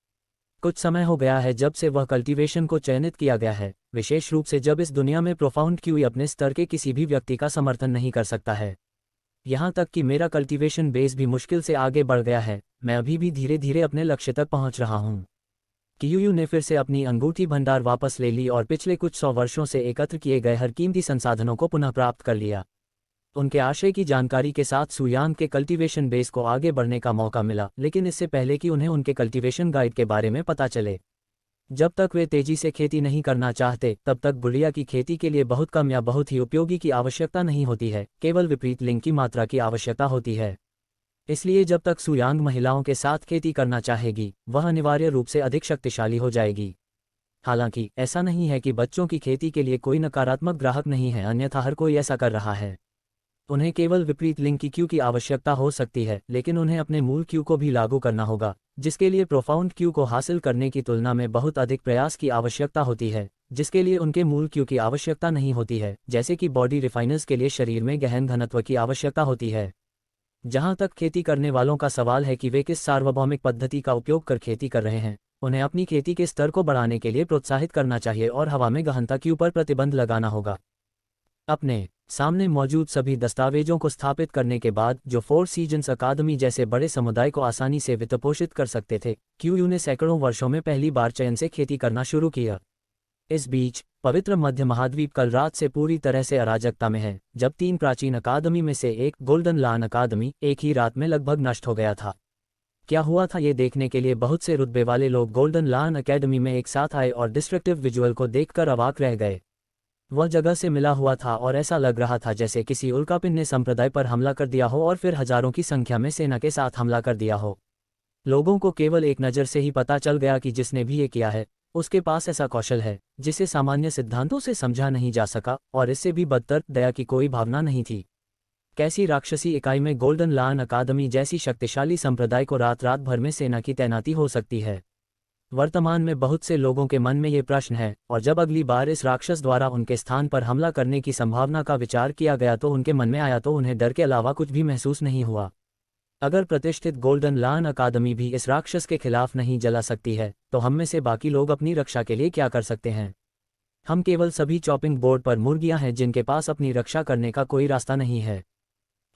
कुछ समय हो गया है जब से वह कल्टीवेशन को चयनित किया गया है, विशेष रूप से जब इस दुनिया में प्रोफाउंड क्यूई अपने स्तर के किसी भी व्यक्ति का समर्थन नहीं कर सकता है। यहाँ तक कि मेरा कल्टीवेशन बेस भी मुश्किल से आगे बढ़ गया है, मैं अभी भी धीरे धीरे अपने लक्ष्य तक पहुँच रहा हूँ। कियू ने फिर से अपनी अंगूठी भंडार वापस ले ली और पिछले कुछ 100 वर्षों से एकत्र किए गए हर कीमती संसाधनों को पुनः प्राप्त कर लिया। उनके आशय की जानकारी के साथ सू यांग के कल्टीवेशन बेस को आगे बढ़ने का मौका मिला, लेकिन इससे पहले कि उन्हें उनके कल्टीवेशन गाइड के बारे में पता चले। जब तक वे तेजी से खेती नहीं करना चाहते, तब तक बुढ़िया की खेती के लिए बहुत कम या बहुत ही उपयोगी की आवश्यकता नहीं होती है, केवल विपरीत लिंग की मात्रा की आवश्यकता होती है। इसलिए जब तक सू यांग महिलाओं के साथ खेती करना चाहेगी, वह अनिवार्य रूप से अधिक शक्तिशाली हो जाएगी। हालांकि ऐसा नहीं है कि बच्चों की खेती के लिए कोई नकारात्मक ग्राहक नहीं है, अन्यथा हर कोई ऐसा कर रहा है। उन्हें केवल विपरीत लिंग की क्यू की आवश्यकता हो सकती है, लेकिन उन्हें अपने मूल क्यू को भी लागू करना होगा, जिसके लिए प्रोफाउंड क्यू को हासिल करने की तुलना में बहुत अधिक प्रयास की आवश्यकता होती है, जिसके लिए उनके मूल क्यू की आवश्यकता नहीं होती है, जैसे कि बॉडी रिफाइनर्स के लिए शरीर में गहन घनत्व की आवश्यकता होती है। जहां तक खेती करने वालों का सवाल है कि वे किस सार्वभौमिक पद्धति का उपयोग कर खेती कर रहे हैं, उन्हें अपनी खेती के स्तर को बढ़ाने के लिए प्रोत्साहित करना चाहिए और हवा में गहनता क्यू पर प्रतिबंध लगाना होगा। अपने सामने मौजूद सभी दस्तावेजों को स्थापित करने के बाद, जो 4 सीजन्स अकादमी जैसे बड़े समुदाय को आसानी से वित्तपोषित कर सकते थे, कियू ने सैकड़ों वर्षों में पहली बार चयन से खेती करना शुरू किया। इस बीच पवित्र मध्य महाद्वीप कल रात से पूरी तरह से अराजकता में है, जब 3 प्राचीन अकादमी में से एक गोल्डन लायन अकादमी एक ही रात में लगभग नष्ट हो गया था। क्या हुआ था ये देखने के लिए बहुत से रुतबे वाले लोग गोल्डन लायन अकेडमी में एक साथ आए और डिस्ट्रक्टिव विजुअल को देखकर अवाक रह गए। वह जगह से मिला हुआ था और ऐसा लग रहा था जैसे किसी उल्कापिंड ने संप्रदाय पर हमला कर दिया हो और फिर हजारों की संख्या में सेना के साथ हमला कर दिया हो। लोगों को केवल एक नज़र से ही पता चल गया कि जिसने भी ये किया है, उसके पास ऐसा कौशल है जिसे सामान्य सिद्धांतों से समझा नहीं जा सका, और इससे भी बदतर दया की कोई भावना नहीं थी। कैसी राक्षसी इकाई में गोल्डन लायन अकादमी जैसी शक्तिशाली संप्रदाय को रात रात भर में सेना की तैनाती हो सकती है? वर्तमान में बहुत से लोगों के मन में ये प्रश्न है, और जब अगली बार इस राक्षस द्वारा उनके स्थान पर हमला करने की संभावना का विचार किया गया तो उनके मन में आया तो उन्हें डर के अलावा कुछ भी महसूस नहीं हुआ। अगर प्रतिष्ठित गोल्डन लायन अकादमी भी इस राक्षस के खिलाफ नहीं जला सकती है, तो हम में से बाकी लोग अपनी रक्षा के लिए क्या कर सकते हैं? हम केवल सभी चॉपिंग बोर्ड पर मुर्गियां हैं जिनके पास अपनी रक्षा करने का कोई रास्ता नहीं है।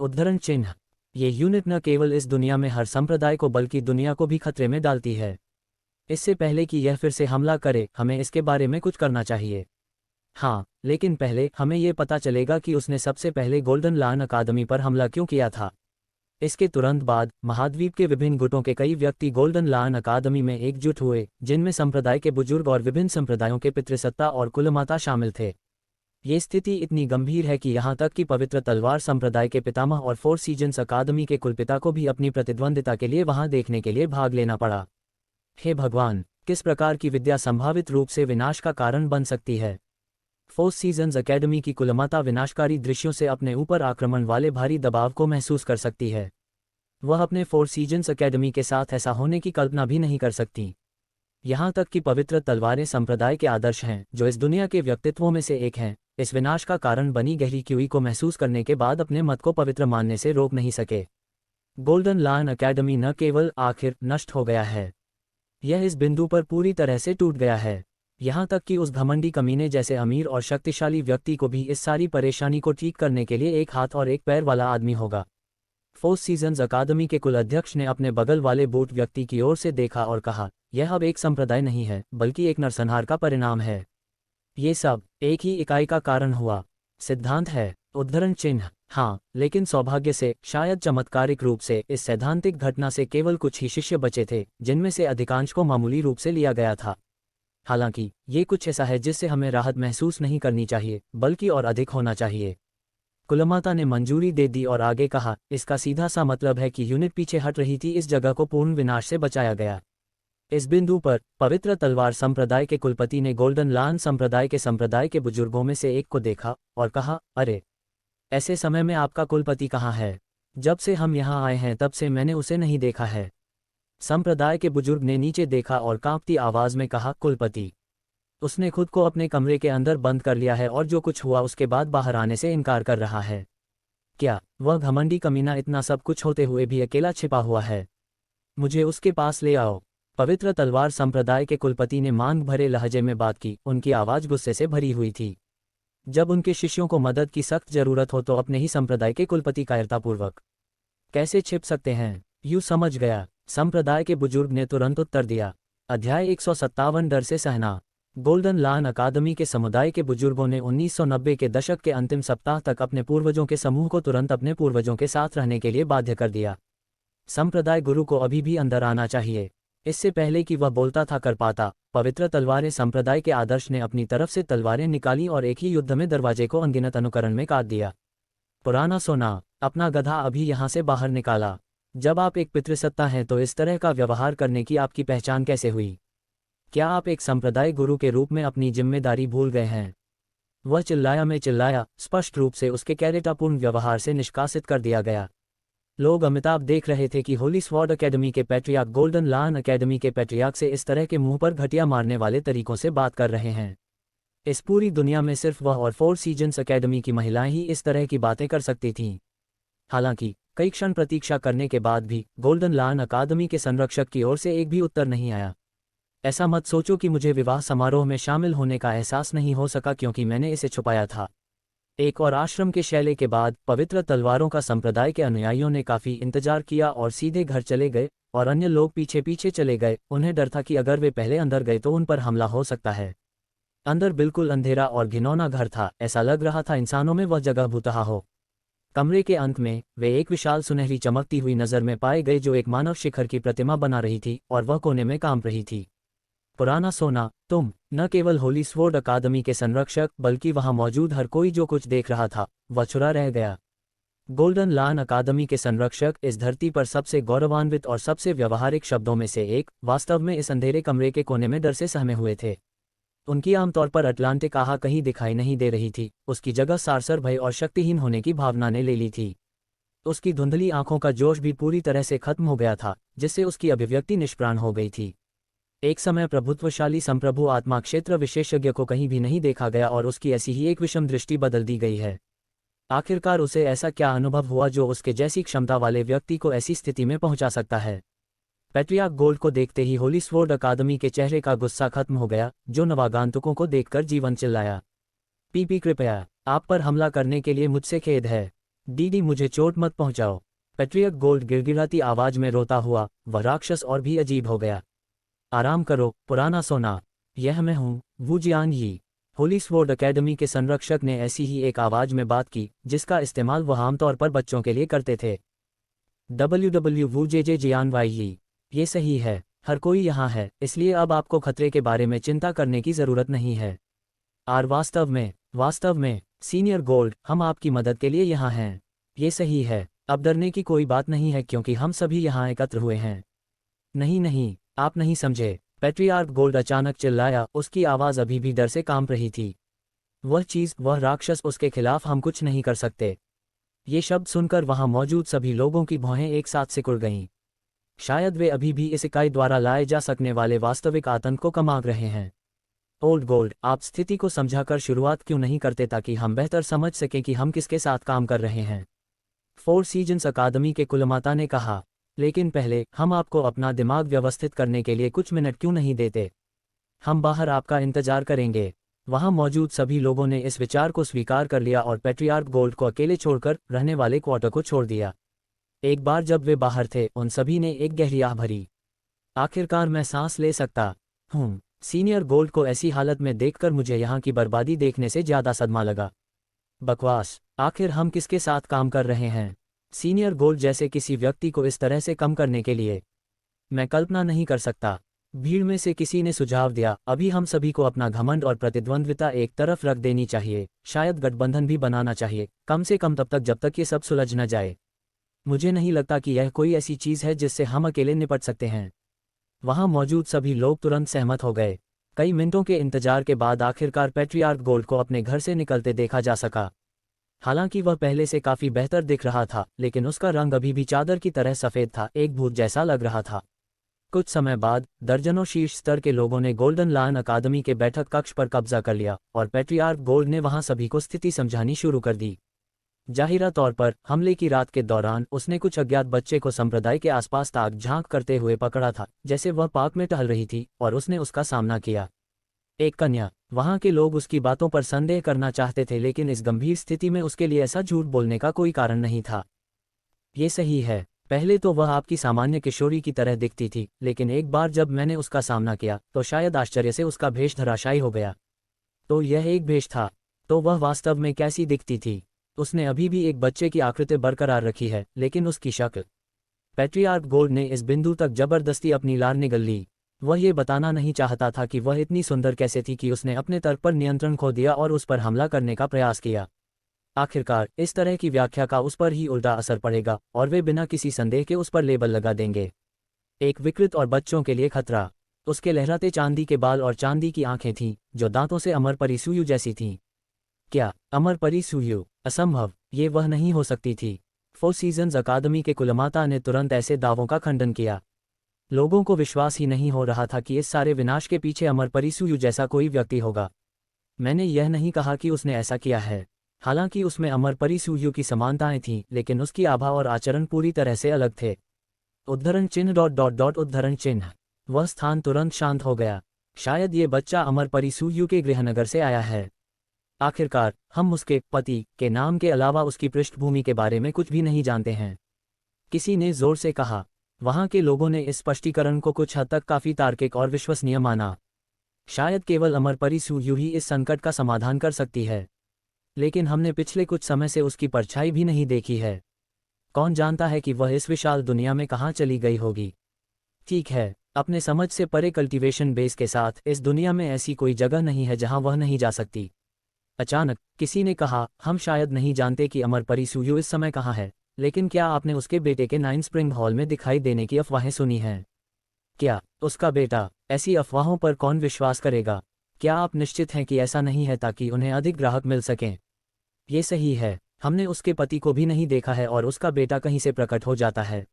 उद्धरण चिन्ह। ये यूनिट न केवल इस दुनिया में हर संप्रदाय को बल्कि दुनिया को भी खतरे में डालती है। इससे पहले कि यह फिर से हमला करे, हमें इसके बारे में कुछ करना चाहिए। हाँ, लेकिन पहले हमें यह पता चलेगा कि उसने सबसे पहले गोल्डन लायन अकादमी पर हमला क्यों किया था। इसके तुरंत बाद महाद्वीप के विभिन्न गुटों के कई व्यक्ति गोल्डन लायन अकादमी में एकजुट हुए, जिनमें संप्रदाय के बुजुर्ग और विभिन्न संप्रदायों के पितृसत्ता और कुलमाता शामिल थे। ये स्थिति इतनी गंभीर है कि यहाँ तक कि पवित्र तलवार संप्रदाय के पितामह और फोर सीजन्स अकादमी के कुलपिता को भी अपनी प्रतिद्वंदिता के लिए वहां देखने के लिए भाग लेना पड़ा। हे भगवान, किस प्रकार की विद्या संभावित रूप से विनाश का कारण बन सकती है? फोर सीजन्स अकेडमी की कुलमाता विनाशकारी दृश्यों से अपने ऊपर आक्रमण वाले भारी दबाव को महसूस कर सकती है। वह अपने फोर सीजन्स अकेडमी के साथ ऐसा होने की कल्पना भी नहीं कर सकती। यहाँ तक कि पवित्र तलवारें संप्रदाय के आदर्श हैं, जो इस दुनिया के व्यक्तित्वों में से एक हैं, इस विनाश का कारण बनी गहरी क्यूई को महसूस करने के बाद अपने मत को पवित्र मानने से रोक नहीं सके। गोल्डन लायन अकेडमी न केवल आखिर नष्ट हो गया है, यह इस बिंदु पर पूरी तरह से टूट गया है। यहाँ तक कि उस घमंडी कमीने जैसे अमीर और शक्तिशाली व्यक्ति को भी इस सारी परेशानी को ठीक करने के लिए एक हाथ और एक पैर वाला आदमी होगा। फोर्थ सीजन्स अकादमी के कुल अध्यक्ष ने अपने बगल वाले बूट व्यक्ति की ओर से देखा और कहा, यह अब एक संप्रदाय नहीं है, बल्कि एक नरसंहार का परिणाम है। ये सब एक ही इकाई का कारण हुआ। सिद्धांत है। उद्धरण चिन्ह। हाँ, लेकिन सौभाग्य से, शायद चमत्कारिक रूप से, इस सैद्धांतिक घटना से केवल कुछ ही शिष्य बचे थे, जिनमें से अधिकांश को मामूली रूप से लिया गया था। हालांकि ये कुछ ऐसा है जिससे हमें राहत महसूस नहीं करनी चाहिए, बल्कि और अधिक होना चाहिए। कुलमाता ने मंजूरी दे दी और आगे कहा, इसका सीधा सा मतलब है कि यूनिट पीछे हट रही थी, इस जगह को पूर्ण विनाश से बचाया गया। इस बिंदु पर पवित्र तलवार संप्रदाय के कुलपति ने गोल्डन लायन संप्रदाय के बुजुर्गों में से एक को देखा और कहा, अरे, ऐसे समय में आपका कुलपति कहाँ है? जब से हम यहाँ आए हैं तब से मैंने उसे नहीं देखा है। संप्रदाय के बुजुर्ग ने नीचे देखा और कांपती आवाज में कहा, कुलपति, उसने खुद को अपने कमरे के अंदर बंद कर लिया है और जो कुछ हुआ उसके बाद बाहर आने से इनकार कर रहा है। क्या वह घमंडी कमीना इतना सब कुछ होते हुए भी अकेला छिपा हुआ है? मुझे उसके पास ले आओ। पवित्र तलवार संप्रदाय के कुलपति ने मांग भरे लहजे में बात की, उनकी आवाज गुस्से से भरी हुई थी। जब उनके शिष्यों को मदद की सख्त जरूरत हो तो अपने ही संप्रदाय के कुलपति कायरतापूर्वक कैसे छिप सकते हैं? यूं समझ गया, संप्रदाय के बुजुर्ग ने तुरंत उत्तर दिया। अध्याय 157 डर से सहना। गोल्डन लायन अकादमी के समुदाय के बुजुर्गों ने 1990 के दशक के अंतिम सप्ताह तक अपने पूर्वजों के समूह को तुरंत अपने पूर्वजों के साथ रहने के लिए बाध्य कर दिया। संप्रदाय गुरु को अभी भी अंदर आना चाहिए। इससे पहले कि वह बोलता था कर पाता, पवित्र तलवारें संप्रदाय के आदर्श ने अपनी तरफ से तलवारें निकाली और एक ही युद्ध में दरवाजे को अनगिनत अनुकरण में काट दिया। पुराना सोना, अपना गधा अभी यहाँ से बाहर निकाला। जब आप एक पितृसत्ता हैं तो इस तरह का व्यवहार करने की आपकी पहचान कैसे हुई? क्या आप एक संप्रदाय गुरु के रूप में अपनी जिम्मेदारी भूल गए हैं? वह चिल्लाया, मैं चिल्लाया, स्पष्ट रूप से उसके कैरेटापूर्ण व्यवहार से निष्कासित कर दिया गया। लोग अमिताभ देख रहे थे कि होली स्वॉर्ड अकेडमी के पैट्रियार्क गोल्डन लायन अकेडमी के पैट्रियार्क से इस तरह के मुंह पर घटिया मारने वाले तरीकों से बात कर रहे हैं। इस पूरी दुनिया में सिर्फ वह और फोर सीजन्स अकेडमी की महिलाएं ही इस तरह की बातें कर सकती थीं। हालांकि कई क्षण प्रतीक्षा करने के बाद भी गोल्डन लायन अकादमी के संरक्षक की ओर से एक भी उत्तर नहीं आया। ऐसा मत सोचो कि मुझे विवाह समारोह में शामिल होने का एहसास नहीं हो सका क्योंकि मैंने इसे छुपाया था। एक और आश्रम के शैले के बाद पवित्र तलवारों का संप्रदाय के अनुयायियों ने काफी इंतजार किया और सीधे घर चले गए, और अन्य लोग पीछे पीछे चले गए। उन्हें डर था कि अगर वे पहले अंदर गए तो उन पर हमला हो सकता है। अंदर बिल्कुल अंधेरा और घिनौना घर था, ऐसा लग रहा था इंसानों में वह जगह भूतहा हो। कमरे के अंत में वे एक विशाल सुनहरी चमकती हुई नजर में पाए गए जो एक मानव शिखर की प्रतिमा बना रही थी और वह कोने में कांप रही थी। पुराना सोना, तुम न केवल होली स्वॉर्ड अकादमी के संरक्षक बल्कि वहां मौजूद हर कोई जो कुछ देख रहा था वह छुरा रह गया। गोल्डन लायन अकादमी के संरक्षक इस धरती पर सबसे गौरवान्वित और सबसे व्यवहारिक शब्दों में से एक, वास्तव में इस अंधेरे कमरे के कोने में डर से सहमे हुए थे। उनकी आमतौर पर अटलांटिक आह कहीं दिखाई नहीं दे रही थी, उसकी जगह सारसर भय और शक्तिहीन होने की भावना ने ले ली थी। उसकी धुंधली आंखों का जोश भी पूरी तरह से खत्म हो गया था, जिससे उसकी अभिव्यक्ति निष्प्राण हो गई थी। एक समय प्रभुत्वशाली संप्रभु आत्मा क्षेत्र विशेषज्ञ को कहीं भी नहीं देखा गया और उसकी ऐसी ही एक विषम दृष्टि बदल दी गई है। आखिरकार उसे ऐसा क्या अनुभव हुआ जो उसके जैसी क्षमता वाले व्यक्ति को ऐसी स्थिति में पहुंचा सकता है? पैट्रियार्क गोल्ड को देखते ही होली स्वॉर्ड अकादमी के चेहरे का गुस्सा खत्म हो गया, जो नवागंतुकों को देखकर जीवन चिल्लाया। पीपी कृपया, आप पर हमला करने के लिए मुझसे खेद है। डीडी मुझे चोट मत पहुंचाओ। पैट्रियार्क गोल्ड गिड़गिड़ाती आवाज में रोता हुआ, वह राक्षस और भी अजीब हो गया। आराम करो पुराना सोना, यह मैं हूँ, वू जियान यी। होली स्वॉर्ड अकेडमी के संरक्षक ने ऐसी ही एक आवाज में बात की, जिसका इस्तेमाल वह आमतौर पर बच्चों के लिए करते थे। वू जे जियान वाई यी। ये सही है, हर कोई यहाँ है, इसलिए अब आपको खतरे के बारे में चिंता करने की जरूरत नहीं है। वास्तव में सीनियर गोल्ड, हम आपकी मदद के लिए यहाँ हैं। ये सही है, अब डरने की कोई बात नहीं है क्योंकि हम सभी यहाँ एकत्र हुए हैं। नहीं, आप नहीं समझे, पैट्रियार्क गोल्ड अचानक चिल्लाया, उसकी आवाज़ अभी भी डर से कांप रही थी। वह राक्षस, उसके खिलाफ हम कुछ नहीं कर सकते। ये शब्द सुनकर वहां मौजूद सभी लोगों की भौहें एक साथ सिकुड़ गईं। शायद वे अभी भी इस इकाई द्वारा लाए जा सकने वाले वास्तविक आतंक को कमा रहे हैं। ओल्ड गोल्ड, आप स्थिति को समझाकर शुरुआत क्यों नहीं करते ताकि हम बेहतर समझ सकें कि हम किसके साथ काम कर रहे हैं? फोर सीजन्स अकादमी के कुलमाता ने कहा। लेकिन पहले हम आपको अपना दिमाग व्यवस्थित करने के लिए कुछ मिनट क्यों नहीं देते? हम बाहर आपका इंतजार करेंगे। वहां मौजूद सभी लोगों ने इस विचार को स्वीकार कर लिया और पैट्रियार्क गोल्ड को अकेले छोड़कर रहने वाले क्वार्टर को छोड़ दिया। एक बार जब वे बाहर थे, उन सभी ने एक गहरी आह भरी। आखिरकार मैं सांस ले सकता हूँ। सीनियर गोल्ड को ऐसी हालत में देखकर मुझे यहाँ की बर्बादी देखने से ज्यादा सदमा लगा। बकवास, आखिर हम किसके साथ काम कर रहे हैं? सीनियर गोल्ड जैसे किसी व्यक्ति को इस तरह से कम करने के लिए मैं कल्पना नहीं कर सकता। भीड़ में से किसी ने सुझाव दिया, अभी हम सभी को अपना घमंड और प्रतिद्वंद्विता एक तरफ रख देनी चाहिए, शायद गठबंधन भी बनाना चाहिए, कम से कम तब तक जब तक ये सब सुलझ न जाए। मुझे नहीं लगता कि यह कोई ऐसी चीज़ है जिससे हम अकेले निपट सकते हैं। वहां मौजूद सभी लोग तुरंत सहमत हो गए। कई मिनटों के इंतजार के बाद आखिरकार पैट्रियार्क गोल्ड को अपने घर से निकलते देखा जा सका। हालांकि वह पहले से काफी बेहतर दिख रहा था, लेकिन उसका रंग अभी भी चादर की तरह सफेद था, एक भूत जैसा लग रहा था। कुछ समय बाद दर्जनों शीर्ष स्तर के लोगों ने गोल्डन लायन अकादमी के बैठक कक्ष पर कब्जा कर लिया और पैट्रियार्क गोल्ड ने वहां सभी को स्थिति समझानी शुरू कर दी। जाहिरा तौर पर हमले की रात के दौरान उसने कुछ अज्ञात बच्चे को संप्रदाय के आसपास ताक झांक करते हुए पकड़ा था, जैसे वह पार्क में टहल रही थी, और उसने उसका सामना किया। एक कन्या। वहां के लोग उसकी बातों पर संदेह करना चाहते थे, लेकिन इस गंभीर स्थिति में उसके लिए ऐसा झूठ बोलने का कोई कारण नहीं था। ये सही है, पहले तो वह आपकी सामान्य किशोरी की तरह दिखती थी, लेकिन एक बार जब मैंने उसका सामना किया तो शायद आश्चर्य से उसका भेष धराशायी हो गया। तो यह एक भेष था। तो वह वास्तव में कैसी दिखती थी? उसने अभी भी एक बच्चे की आकृति बरकरार रखी है, लेकिन उसकी शक्ल। पैट्रियार्क गोल्ड ने इस बिंदु तक जबरदस्ती अपनी लार निगल ली। वह ये बताना नहीं चाहता था कि वह इतनी सुंदर कैसे थी कि उसने अपने तर्क पर नियंत्रण खो दिया और उस पर हमला करने का प्रयास किया। आखिरकार इस तरह की व्याख्या का उस पर ही उल्टा असर पड़ेगा और वे बिना किसी संदेह के उस पर लेबल लगा देंगे। एक विकृत और बच्चों के लिए खतरा। उसके लहराते चांदी के बाल और चांदी की आंखें थीं, जो दांतों से अमर परी सुयु जैसी थीं। क्या अमर परी सुयु? असंभव, ये वह नहीं हो सकती थी। फोर सीजन्स अकादमी के कुलमाता ने तुरंत ऐसे दावों का खंडन किया। लोगों को विश्वास ही नहीं हो रहा था कि इस सारे विनाश के पीछे अमर परी सुयु जैसा कोई व्यक्ति होगा। मैंने यह नहीं कहा कि उसने ऐसा किया है। हालांकि उसमें अमर परी सुयु की समानताएं थीं, लेकिन उसकी आभा और आचरण पूरी तरह से अलग थे। उद्धरण चिन्ह ... उद्धरण चिन्ह। वह स्थान तुरंत शांत हो गया। शायद ये बच्चा अमर परी सुयु के गृहनगर से आया है। आखिरकार हम उसके पति के नाम के अलावा उसकी पृष्ठभूमि के बारे में कुछ भी नहीं जानते हैं, किसी ने जोर से कहा। वहां के लोगों ने इस स्पष्टीकरण को कुछ हद तक काफी तार्किक और विश्वसनीय माना। शायद केवल अमर परी सुयु ही इस संकट का समाधान कर सकती है, लेकिन हमने पिछले कुछ समय से उसकी परछाई भी नहीं देखी है। कौन जानता है कि वह इस विशाल दुनिया में कहाँ चली गई होगी। ठीक है, अपने समझ से परे कल्टीवेशन बेस के साथ इस दुनिया में ऐसी कोई जगह नहीं है जहां वह नहीं जा सकती। अचानक किसी ने कहा, हम शायद नहीं जानते कि अमर परी सुयू इस समय कहाँ है, लेकिन क्या आपने उसके बेटे के 9 स्प्रिंग हॉल में दिखाई देने की अफवाहें सुनी हैं? क्या उसका बेटा? ऐसी अफवाहों पर कौन विश्वास करेगा? क्या आप निश्चित हैं कि ऐसा नहीं है ताकि उन्हें अधिक ग्राहक मिल सकें? ये सही है, हमने उसके पति को भी नहीं देखा है और उसका बेटा कहीं से प्रकट हो जाता है।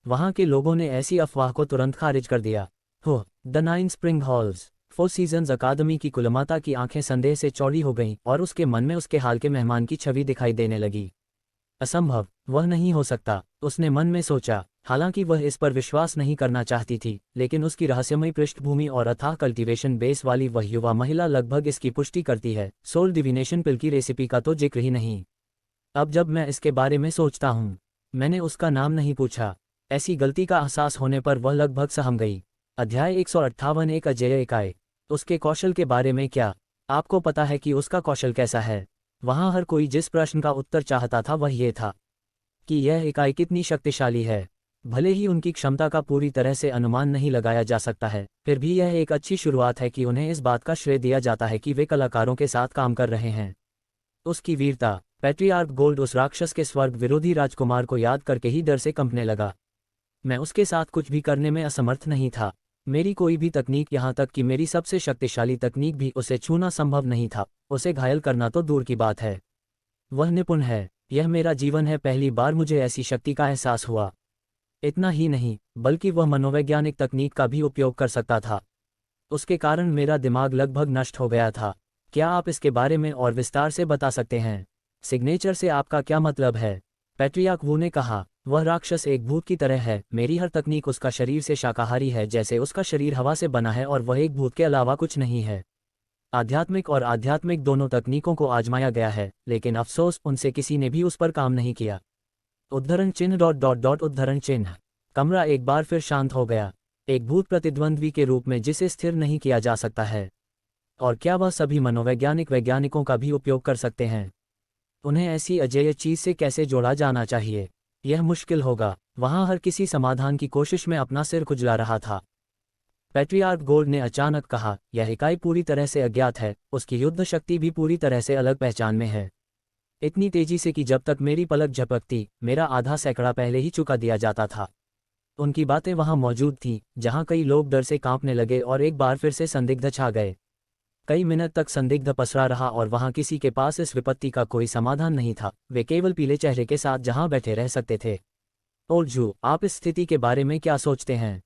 वहां के लोगों ने ऐसी अफवाह को तुरंत खारिज कर दिया। हो द 9 स्प्रिंग हॉल्स, 4 सीजन्स अकादमी की कुलमाता की आंखें संदेह से चौड़ी हो गईं और उसके मन में उसके हाल के मेहमान की छवि दिखाई देने लगी। असंभव, वह नहीं हो सकता, उसने मन में सोचा। हालांकि वह इस पर विश्वास नहीं करना चाहती थी, लेकिन उसकी रहस्यमयी पृष्ठभूमि और अथाह कल्टीवेशन बेस वाली वह युवा महिला लगभग इसकी पुष्टि करती है। सोल डिविनेशन पिल की रेसिपी का तो जिक्र ही नहीं। अब जब मैं इसके बारे में सोचता हूँ, मैंने उसका नाम नहीं पूछा। ऐसी गलती का एहसास होने पर वह लगभग सहम गई। अध्याय 158 एक अजेय इकाई। उसके कौशल के बारे में क्या? आपको पता है कि उसका कौशल कैसा है? वहाँ हर कोई जिस प्रश्न का उत्तर चाहता था वह ये था कि यह इकाई कितनी शक्तिशाली है। भले ही उनकी क्षमता का पूरी तरह से अनुमान नहीं लगाया जा सकता है, फिर भी यह एक अच्छी शुरुआत है कि उन्हें इस बात का श्रेय दिया जाता है कि वे कलाकारों के साथ काम कर रहे हैं। उसकी वीरता। पैट्रियार्क गोल्ड उस राक्षस के स्वर्ग विरोधी राजकुमार को याद करके ही डर से कंपने लगा। मैं उसके साथ कुछ भी करने में असमर्थ नहीं था। मेरी कोई भी तकनीक, यहाँ तक कि मेरी सबसे शक्तिशाली तकनीक भी उसे छूना संभव नहीं था। उसे घायल करना तो दूर की बात है। वह निपुण है। यह मेरा जीवन है, पहली बार मुझे ऐसी शक्ति का एहसास हुआ। इतना ही नहीं, बल्कि वह मनोवैज्ञानिक तकनीक का भी उपयोग कर सकता था। उसके कारण मेरा दिमाग लगभग नष्ट हो गया था। क्या आप इसके बारे में और विस्तार से बता सकते हैं? सिग्नेचर से आपका क्या मतलब है? पैट्रियार्क वू ने कहा, वह राक्षस एक भूत की तरह है। मेरी हर तकनीक उसका शरीर से शाकाहारी है, जैसे उसका शरीर हवा से बना है और वह एक भूत के अलावा कुछ नहीं है। आध्यात्मिक और आध्यात्मिक दोनों तकनीकों को आजमाया गया है, लेकिन अफसोस उनसे किसी ने भी उस पर काम नहीं किया। उद्धरण चिन्ह डॉट डॉट डॉट उद्धरण चिन्ह। कमरा एक बार फिर शांत हो गया। एक भूत प्रतिद्वंद्वी के रूप में जिसे स्थिर नहीं किया जा सकता है। और क्या वह सभी मनोवैज्ञानिक वैज्ञानिकों का भी उपयोग कर सकते हैं? उन्हें ऐसी अजेय चीज से कैसे जोड़ा जाना चाहिए? यह मुश्किल होगा। वहां हर किसी समाधान की कोशिश में अपना सिर खुजला रहा था। पैट्रियार्क गोल्ड ने अचानक कहा, यह इकाई पूरी तरह से अज्ञात है। उसकी युद्ध शक्ति भी पूरी तरह से अलग पहचान में है। इतनी तेजी से कि जब तक मेरी पलक झपकती, मेरा आधा सैकड़ा पहले ही चुका दिया जाता था। उनकी बातें वहां मौजूद थीं, जहां कई लोग डर से कांपने लगे और एक बार फिर से संदिग्ध छा गए। कई मिनट तक संदिग्ध पसरा रहा और वहां किसी के पास इस विपत्ति का कोई समाधान नहीं था। वे केवल पीले चेहरे के साथ जहां बैठे रह सकते थे। ओल्जू, आप इस स्थिति के बारे में क्या सोचते हैं?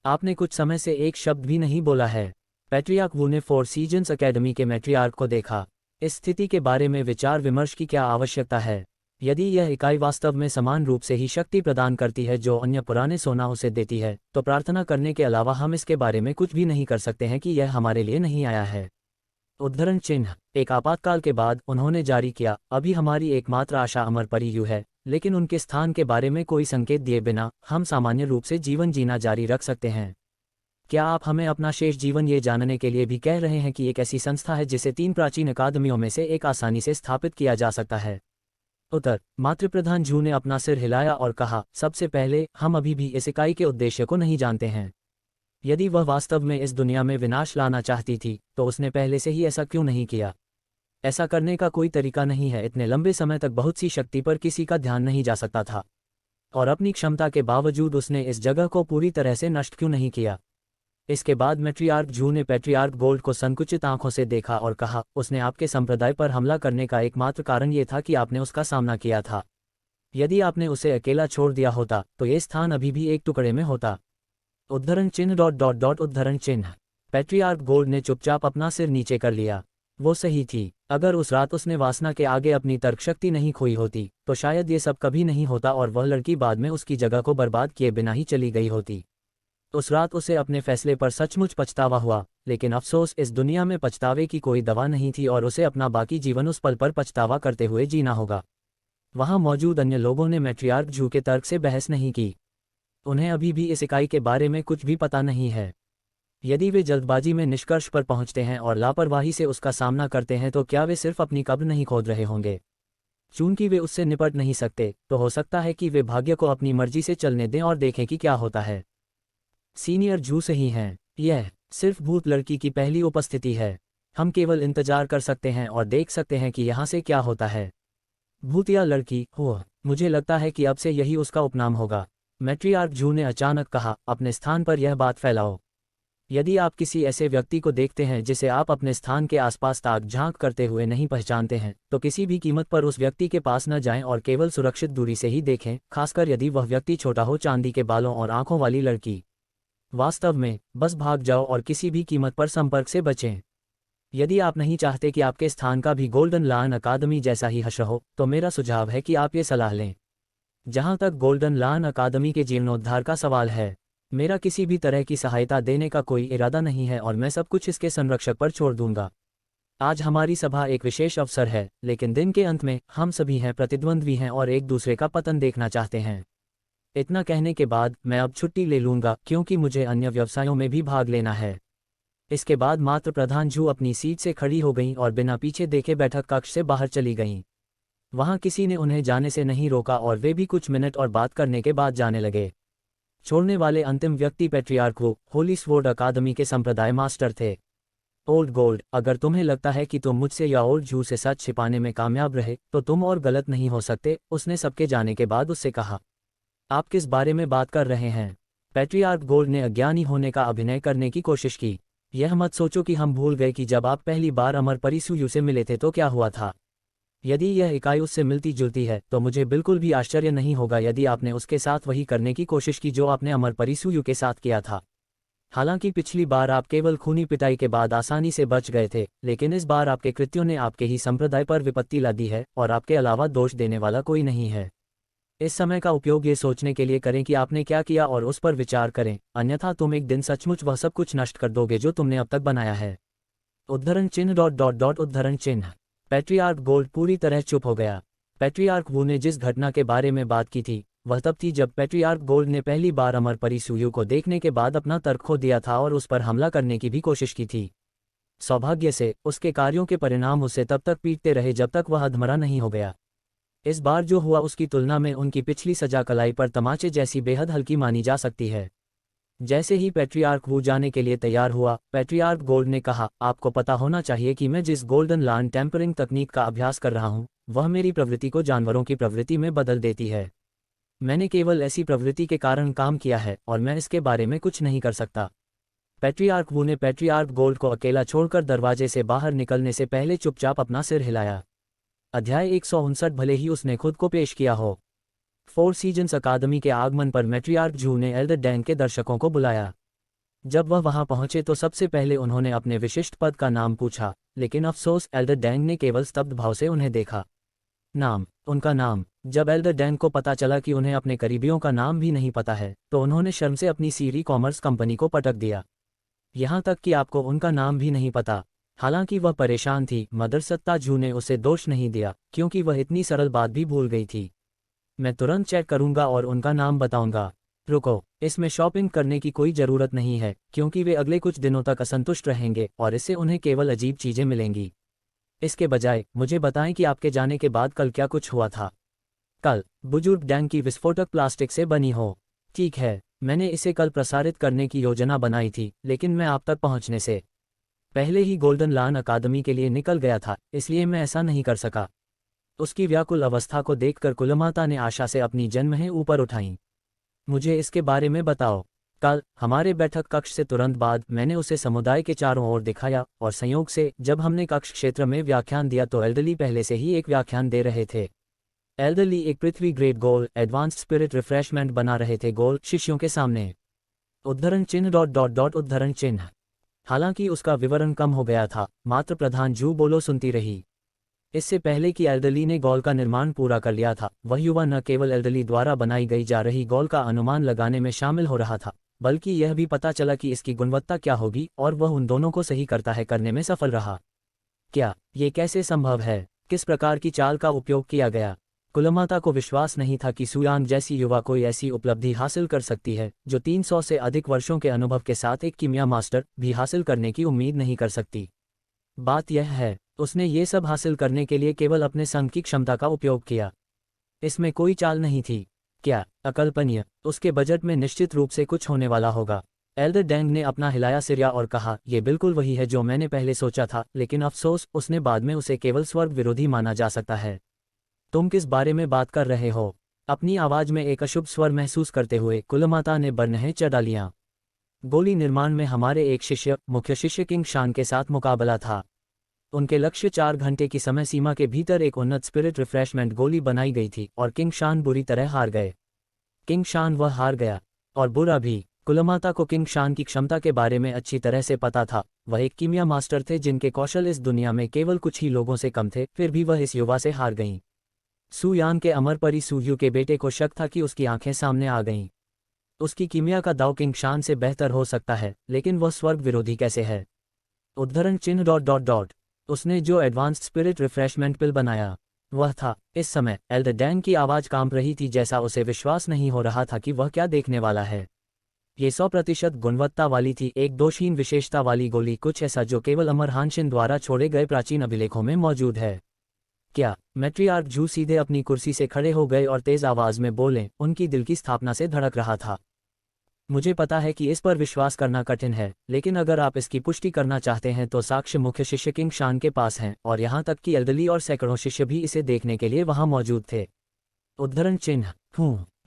आपने कुछ समय से एक शब्द भी नहीं बोला है। पैट्रियार्क वू ने 4 सीजन्स अकेडमी के मैट्रियार्क को देखा। इस स्थिति के बारे में विचार विमर्श की क्या आवश्यकता है? यदि यह इकाई वास्तव में समान रूप से ही शक्ति प्रदान करती है जो अन्य पुराने सोना उसे देती है, तो प्रार्थना करने के अलावा हम इसके बारे में कुछ भी नहीं कर सकते हैं कि यह हमारे लिए नहीं आया है। उद्धरण चिन्ह। एक आपातकाल के बाद उन्होंने जारी किया, अभी हमारी एकमात्र आशा अमर परी यू है, लेकिन उनके स्थान के बारे में कोई संकेत दिए बिना हम सामान्य रूप से जीवन जीना जारी रख सकते हैं। क्या आप हमें अपना शेष जीवन ये जानने के लिए भी कह रहे हैं कि एक ऐसी संस्था है जिसे 3 प्राचीन अकादमियों में से एक आसानी से स्थापित किया जा सकता है? उत्तर। मातृप्रधान जू ने अपना सिर हिलाया और कहा, सबसे पहले हम अभी भी इस इकाई के उद्देश्य को नहीं जानते हैं। यदि वह वास्तव में इस दुनिया में विनाश लाना चाहती थी, तो उसने पहले से ही ऐसा क्यों नहीं किया? ऐसा करने का कोई तरीका नहीं है। इतने लंबे समय तक बहुत सी शक्ति पर किसी का ध्यान नहीं जा सकता था, और अपनी क्षमता के बावजूद उसने इस जगह को पूरी तरह से नष्ट क्यों नहीं किया? इसके बाद मैट्रियार्क जू ने पैट्रियार्क गोल्ड को संकुचित आंखों से देखा और कहा, उसने आपके संप्रदाय पर हमला करने का एकमात्र कारण ये था कि आपने उसका सामना किया था। यदि आपने उसे अकेला छोड़ दिया होता, तो ये स्थान अभी भी एक टुकड़े में होता। उद्धरण चिन्ह डॉट डॉट डॉट उद्धरण चिन्ह। पैट्रियार्क गोल्ड ने चुपचाप अपना सिर नीचे कर लिया। वो सही थी। अगर उस रात उसने वासना के आगे अपनी तर्कशक्ति नहीं खोई होती, तो शायद ये सब कभी नहीं होता और वह लड़की बाद में उसकी जगह को बर्बाद किए बिना ही चली गई होती। उस रात उसे अपने फैसले पर सचमुच पछतावा हुआ, लेकिन अफसोस इस दुनिया में पछतावे की कोई दवा नहीं थी और उसे अपना बाकी जीवन उस पल पर पछतावा करते हुए जीना होगा। वहां मौजूद अन्य लोगों ने मैट्रियार्क जू के तर्क से बहस नहीं की। उन्हें अभी भी इस इकाई के बारे में कुछ भी पता नहीं है। यदि वे जल्दबाजी में निष्कर्ष पर पहुंचते हैं और लापरवाही से उसका सामना करते हैं, तो क्या वे सिर्फ अपनी कब्र नहीं खोद रहे होंगे? चूंकि वे उससे निपट नहीं सकते, तो हो सकता है कि वे भाग्य को अपनी मर्जी से चलने दें और देखें कि क्या होता है। सीनियर जू सही हैं। यह सिर्फ भूत लड़की की पहली उपस्थिति है। हम केवल इंतजार कर सकते हैं और देख सकते हैं कि यहाँ से क्या होता है। भूतिया लड़की, ओह, मुझे लगता है कि अब से यही उसका उपनाम होगा। मैट्रियार्क जू ने अचानक कहा, अपने स्थान पर यह बात फैलाओ। यदि आप किसी ऐसे व्यक्ति को देखते हैं जिसे आप अपने स्थान के आसपास ताक झांक करते हुए नहीं पहचानते हैं, तो किसी भी कीमत पर उस व्यक्ति के पास न जाएं और केवल सुरक्षित दूरी से ही देखें, खासकर यदि वह व्यक्ति छोटा हो, चांदी के बालों और आंखों वाली लड़की। वास्तव में, बस भाग जाओ और किसी भी कीमत पर संपर्क से बचें। यदि आप नहीं चाहते कि आपके स्थान का भी गोल्डन लायन अकादमी जैसा ही हश्र हो, तो मेरा सुझाव है कि आप ये सलाह लें। जहां तक गोल्डन लायन अकादमी के जीर्णोद्धार का सवाल है, मेरा किसी भी तरह की सहायता देने का कोई इरादा नहीं है और मैं सब कुछ इसके संरक्षक पर छोड़ दूंगा। आज हमारी सभा एक विशेष अवसर है, लेकिन दिन के अंत में हम सभी हैं प्रतिद्वंद्वी हैं और एक दूसरे का पतन देखना चाहते हैं। इतना कहने के बाद मैं अब छुट्टी ले लूंगा, क्योंकि मुझे अन्य व्यवसायों में भी भाग लेना है। इसके बाद मात्र प्रधान जू अपनी सीट से खड़ी हो गईं और बिना पीछे देखे बैठक कक्ष से बाहर चली गईं। वहां किसी ने उन्हें जाने से नहीं रोका और वे भी कुछ मिनट और बात करने के बाद जाने लगे। छोड़ने वाले अंतिम व्यक्ति पेट्रियार्क वू, होली स्वॉर्ड अकादमी के संप्रदाय मास्टर थे। ओल्ड गोल्ड, अगर तुम्हें लगता है कि तुम मुझसे या ओल्ड जू से सच छिपाने में कामयाब रहे, तो तुम और गलत नहीं हो सकते, उसने सबके जाने के बाद उससे कहा। आप किस बारे में बात कर रहे हैं? पैट्रियार्क गोल्ड ने अज्ञानी होने का अभिनय करने की कोशिश की। यह मत सोचो कि हम भूल गए कि जब आप पहली बार अमर परिसुयु से मिले थे तो क्या हुआ था। यदि यह इकाई उससे मिलती जुलती है, तो मुझे बिल्कुल भी आश्चर्य नहीं होगा यदि आपने उसके साथ वही करने की कोशिश की जो आपने अमर परिसुयु के साथ किया था। हालांकि पिछली बार आप केवल खूनी पिटाई के बाद आसानी से बच गए थे, लेकिन इस बार आपके कृत्यों ने आपके ही संप्रदाय पर विपत्ति ला दी है और आपके अलावा दोष देने वाला कोई नहीं है। इस समय का उपयोग ये सोचने के लिए करें कि आपने क्या किया और उस पर विचार करें, अन्यथा तुम एक दिन सचमुच वह सब कुछ नष्ट कर दोगे जो तुमने अब तक बनाया है। उद्धरण चिन्ह ... उद्धरण चिन्ह। पैट्रियार्क गोल्ड पूरी तरह चुप हो गया। पैट्रियार्क वू ने जिस घटना के बारे में बात की थी, वह तब थी जब पैट्रियार्क गोल्ड ने पहली बार अमर परिसुयु को देखने के बाद अपना तर्क खो दिया था और उस पर हमला करने की भी कोशिश की थी। सौभाग्य से, उसके कार्यों के परिणाम उसे तब तक पीटते रहे जब तक वह अधमरा नहीं हो गया। इस बार जो हुआ उसकी तुलना में उनकी पिछली सजा कलाई पर तमाचे जैसी बेहद हल्की मानी जा सकती है। जैसे ही पैट्रियार्क वू जाने के लिए तैयार हुआ, पैट्रियार्क गोल्ड ने कहा, आपको पता होना चाहिए कि मैं जिस गोल्डन लायन टेम्परिंग तकनीक का अभ्यास कर रहा हूं, वह मेरी प्रवृत्ति को जानवरों की प्रवृत्ति में बदल देती है। मैंने केवल ऐसी प्रवृत्ति के कारण काम किया है और मैं इसके बारे में कुछ नहीं कर सकता। पैट्रियार्क वू ने पैट्रियार्क गोल्ड को अकेला छोड़कर दरवाजे से बाहर निकलने से पहले चुपचाप अपना सिर हिलाया। अध्याय 159। भले ही उसने खुद को पेश किया हो। फोर सीजन्स अकादमी के आगमन पर मैट्रियार्क जू ने एल्डर डैंग के दर्शकों को बुलाया। जब वह वहां पहुंचे तो सबसे पहले उन्होंने अपने विशिष्ट पद का नाम पूछा, लेकिन अफसोस, एल्डर डैंग ने केवल स्तब्ध भाव से उन्हें देखा। नाम, उनका नाम। जब एल्डर डैंग को पता चला कि उन्हें अपने करीबियों का नाम भी नहीं पता है, तो उन्होंने शर्म से अपनी सीरी कॉमर्स कंपनी को पटक दिया। यहां तक कि आपको उनका नाम भी नहीं पता। हालांकि वह परेशान थी, मदर सत्ता जू ने उसे दोष नहीं दिया, क्योंकि वह इतनी सरल बात भी भूल गई थी। मैं तुरंत चेक करूंगा और उनका नाम बताऊंगा। रुको, इसमें शॉपिंग करने की कोई ज़रूरत नहीं है, क्योंकि वे अगले कुछ दिनों तक असंतुष्ट रहेंगे और इससे उन्हें केवल अजीब चीज़ें मिलेंगी। इसके बजाय मुझे बताएं कि आपके जाने के बाद कल क्या कुछ हुआ था। कल, बुजुर्ग डैंग की विस्फोटक प्लास्टिक से बनी हो। ठीक है, मैंने इसे कल प्रसारित करने की योजना बनाई थी, लेकिन मैं आप तक पहुंचने से पहले ही गोल्डन लायन अकादमी के लिए निकल गया था, इसलिए मैं ऐसा नहीं कर सका। उसकी व्याकुल अवस्था को देखकर कुलमाता ने आशा से अपनी जन्महें ऊपर उठाईं। मुझे इसके बारे में बताओ। कल, हमारे बैठक कक्ष से तुरंत बाद, मैंने उसे समुदाय के चारों ओर दिखाया और संयोग से जब हमने कक्ष क्षेत्र में व्याख्यान दिया तो एल्डरली पहले से ही एक व्याख्यान दे रहे थे। एल्डरली एक पृथ्वी ग्रेड गोल एडवांस्ड स्पिरिट रिफ्रेशमेंट बना रहे थे गोल शिष्यों के सामने। उद्धरण चिन्ह ... उद्धरण चिन्ह। हालांकि उसका विवरण कम हो गया था, मात्र प्रधान जू बोलो सुनती रही। इससे पहले कि एल्डरली ने गॉल का निर्माण पूरा कर लिया था, वह युवा न केवल एल्डरली द्वारा बनाई गई जा रही गॉल का अनुमान लगाने में शामिल हो रहा था, बल्कि यह भी पता चला कि इसकी गुणवत्ता क्या होगी, और वह उन दोनों को सही करता है करने में सफल रहा। क्या ये कैसे संभव है? किस प्रकार की चाल का उपयोग किया गया? कुलमाता को विश्वास नहीं था कि सुयांग जैसी युवा कोई ऐसी उपलब्धि हासिल कर सकती है, जो 300 से अधिक वर्षों के अनुभव के साथ एक कीमिया मास्टर भी हासिल करने की उम्मीद नहीं कर सकती। बात यह है, उसने ये सब हासिल करने के लिए केवल अपने संघ की क्षमता का उपयोग किया। इसमें कोई चाल नहीं थी। क्या अकल्पनीय? उसके बजट में निश्चित रूप से कुछ होने वाला होगा। एल्डर डैंग ने अपना हिलाया सिर और कहा, ये बिल्कुल वही है जो मैंने पहले सोचा था, लेकिन अफसोस उसने बाद में उसे केवल स्वर्ग विरोधी माना जा सकता है। तुम किस बारे में बात कर रहे हो? अपनी आवाज में एक अशुभ स्वर महसूस करते हुए कुलमाता ने बरनेहें चढ़ा लिया। गोली निर्माण में हमारे एक शिष्य, मुख्य शिष्य किंग शान के साथ मुकाबला था। उनके लक्ष्य 4 घंटे की समय सीमा के भीतर एक उन्नत स्पिरिट रिफ्रेशमेंट गोली बनाई गई थी और किंग शान बुरी तरह हार गए। किंग शान वह हार गया, और बुरा भी। कुलमाता को किंग शान की क्षमता के बारे में अच्छी तरह से पता था। वह एक कीमिया मास्टर थे जिनके कौशल इस दुनिया में केवल कुछ ही लोगों से कम थे, फिर भी वह इस युवा से हार गईं। सुयान के अमर परी सुयू के बेटे को शक था कि उसकी आंखें सामने आ गईं। उसकी कीमिया का दाव किंग शान से बेहतर हो सकता है, लेकिन वह स्वर्ग विरोधी कैसे है? उद्धरण चिन्ह। उसने जो एडवांस्ड स्पिरिट रिफ्रेशमेंट पिल बनाया वह था। इस समय एल्डर डैंग की आवाज कांप रही थी, जैसा उसे विश्वास नहीं हो रहा था कि वह क्या देखने वाला है। ये 100% गुणवत्ता वाली थी, एक दोषहीन विशेषता वाली गोली, कुछ ऐसा जो केवल अमर हानशिन द्वारा छोड़े गए प्राचीन अभिलेखों में मौजूद है। क्या? मैट्रियार्क जू सीधे अपनी कुर्सी से खड़े हो गए और तेज आवाज में बोले, उनकी दिल की स्थापना से धड़क रहा था। मुझे पता है कि इस पर विश्वास करना कठिन है, लेकिन अगर आप इसकी पुष्टि करना चाहते हैं तो साक्ष्य मुख्य शिष्य किंग शान के पास हैं, और यहाँ तक कि एल्डरली और सैकड़ों शिष्य भी इसे देखने के लिए वहां मौजूद थे। उद्धरण चिन्ह।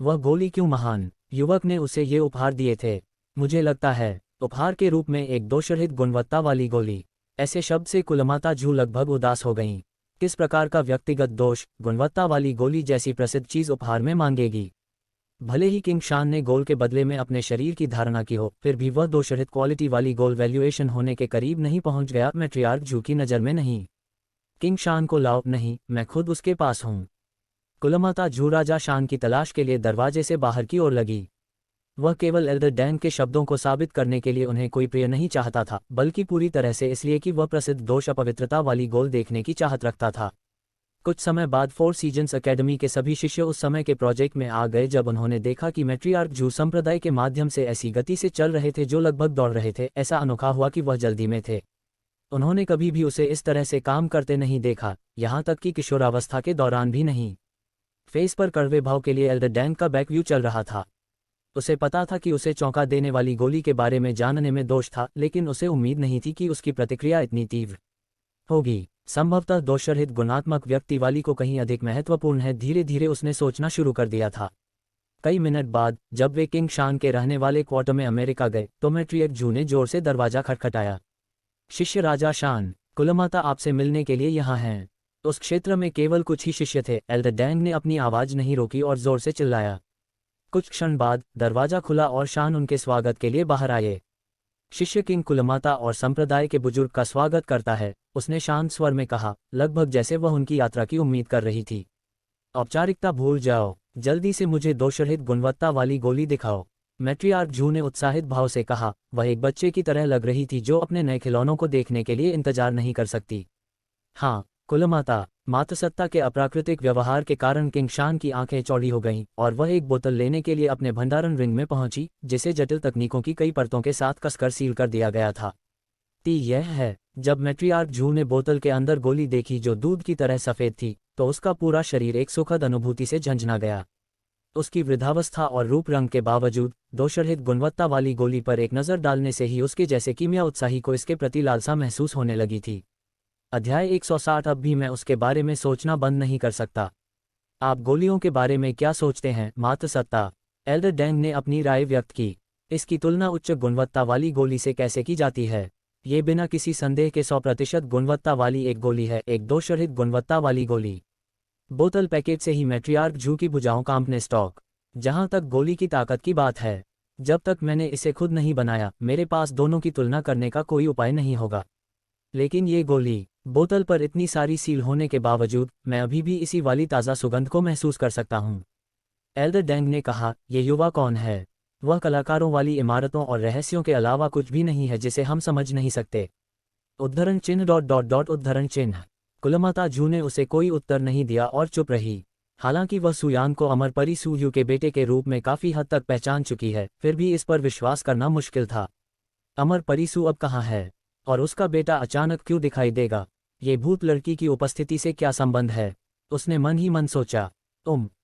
वह गोली क्यों महान युवक ने उसे ये उपहार दिए थे? मुझे लगता है, उपहार के रूप में एक दोषरहित गुणवत्ता वाली गोली। ऐसे शब्द से कुलमाता जू लगभग उदास हो गईं। किस प्रकार का व्यक्तिगत दोष गुणवत्ता वाली गोली जैसी प्रसिद्ध चीज उपहार में मांगेगी? भले ही किंग शान ने गोल के बदले में अपने शरीर की धारणा की हो, फिर भी वह दोषरहित क्वालिटी वाली गोल वैल्यूएशन होने के करीब नहीं पहुंच गया। मैट्रियार्क जू की नज़र में नहीं। किंग शान को लाओ। नहीं, मैं खुद उसके पास हूं। कुलमाता जू राजा शान की तलाश के लिए दरवाजे से बाहर की ओर लगी। वह केवल एल्डर डैंग के शब्दों को साबित करने के लिए उन्हें कोई प्रिय नहीं चाहता था, बल्कि पूरी तरह से इसलिए कि वह प्रसिद्ध दोष अपवित्रता वाली गोल देखने की चाहत रखता था। कुछ समय बाद 4 सीजन्स अकेडमी के सभी शिष्य उस समय के प्रोजेक्ट में आ गए जब उन्होंने देखा कि मैट्रियार्क जू संप्रदाय के माध्यम से ऐसी गति से चल रहे थे जो लगभग दौड़ रहे थे। ऐसा अनोखा हुआ कि वह जल्दी में थे। उन्होंने कभी भी उसे इस तरह से काम करते नहीं देखा, यहाँ तक कि किशोरावस्था के दौरान भी नहीं। फेस पर कड़वे भाव के लिए एल्डर डैंग का बैक व्यू चल रहा था। उसे पता था कि उसे चौंका देने वाली गोली के बारे में जानने में दोष था, लेकिन उसे उम्मीद नहीं थी कि उसकी प्रतिक्रिया इतनी तीव्र होगी। संभवतः दोषरहित गुणात्मक व्यक्ति वाली को कहीं अधिक महत्वपूर्ण है। धीरे धीरे उसने सोचना शुरू कर दिया था। कई मिनट बाद जब वे किंग शान के रहने वाले क्वार्टर में अमेरिका गए तो मैट्रियार्क जू ने जोर से दरवाजा खटखटाया। शिष्य राजा शान, कुलमाता आपसे मिलने के लिए यहाँ हैं। उस क्षेत्र में केवल कुछ ही शिष्य थे। एल्डर डैंग ने अपनी आवाज नहीं रोकी और जोर से चिल्लाया। कुछ क्षण बाद दरवाजा खुला और शान उनके स्वागत के लिए बाहर आए। शिष्य किंग कुलमाता और संप्रदाय के बुजुर्ग का स्वागत करता है, उसने शांत स्वर में कहा, लगभग जैसे वह उनकी यात्रा की उम्मीद कर रही थी। औपचारिकता भूल जाओ, जल्दी से मुझे दोषरहित गुणवत्ता वाली गोली दिखाओ। मैट्रियार्क जू ने उत्साहित भाव से कहा। वह एक बच्चे की तरह लग रही थी जो अपने नए खिलौनों को देखने के लिए इंतजार नहीं कर सकती। हाँ, कुलमाता। मातसत्ता के अप्राकृतिक व्यवहार के कारण किंग शान की आंखें चौड़ी हो गईं और वह एक बोतल लेने के लिए अपने भंडारण रिंग में पहुंची, जिसे जटिल तकनीकों की कई परतों के साथ कसकर सील कर दिया गया था। यह है, जब मैट्रियार्क जू ने बोतल के अंदर गोली देखी जो दूध की तरह सफ़ेद थी, तो उसका पूरा शरीर एक सुखद अनुभूति से झंझना गया। उसकी वृद्धावस्था और रूप रंग के बावजूद दोषरहित गुणवत्ता वाली गोली पर एक नज़र डालने से ही उसके जैसे कीमिया उत्साही को इसके प्रति लालसा महसूस होने लगी थी। अध्याय 160। अब भी मैं उसके बारे में सोचना बंद नहीं कर सकता। आप गोलियों के बारे में क्या सोचते हैं, मातसत्ता? एल्डर डैंग ने अपनी राय व्यक्त की। इसकी तुलना उच्च गुणवत्ता वाली गोली से कैसे की जाती है? ये बिना किसी संदेह के 100% गुणवत्ता वाली एक गोली है, एक दोषरहित गुणवत्ता वाली गोली। बोतल पैकेट से ही मैट्रियार्क जू की भुजाओं कांपने स्टॉक। जहां तक गोली की ताकत की बात है, जब तक मैंने इसे खुद नहीं बनाया, मेरे पास दोनों की तुलना करने का कोई उपाय नहीं होगा। लेकिन ये गोली, बोतल पर इतनी सारी सील होने के बावजूद, मैं अभी भी इसी वाली ताज़ा सुगंध को महसूस कर सकता हूँ। एल्डर डैंग ने कहा, ये युवा कौन है? वह कलाकारों वाली इमारतों और रहस्यों के अलावा कुछ भी नहीं है जिसे हम समझ नहीं सकते। उद्धरण चिन्ह। उद्धरण चिन्ह। कुलमाता जू ने उसे कोई उत्तर नहीं दिया और चुप रही। हालांकि वह सुयान को अमर परी सुयू के बेटे के रूप में काफ़ी हद तक पहचान चुकी है, फिर भी इस पर विश्वास करना मुश्किल था। अमर परी सू अब कहाँ है? और उसका बेटा अचानक क्यों दिखाई देगा? ये भूत लड़की की उपस्थिति से क्या संबंध है? उसने मन ही मन सोचा।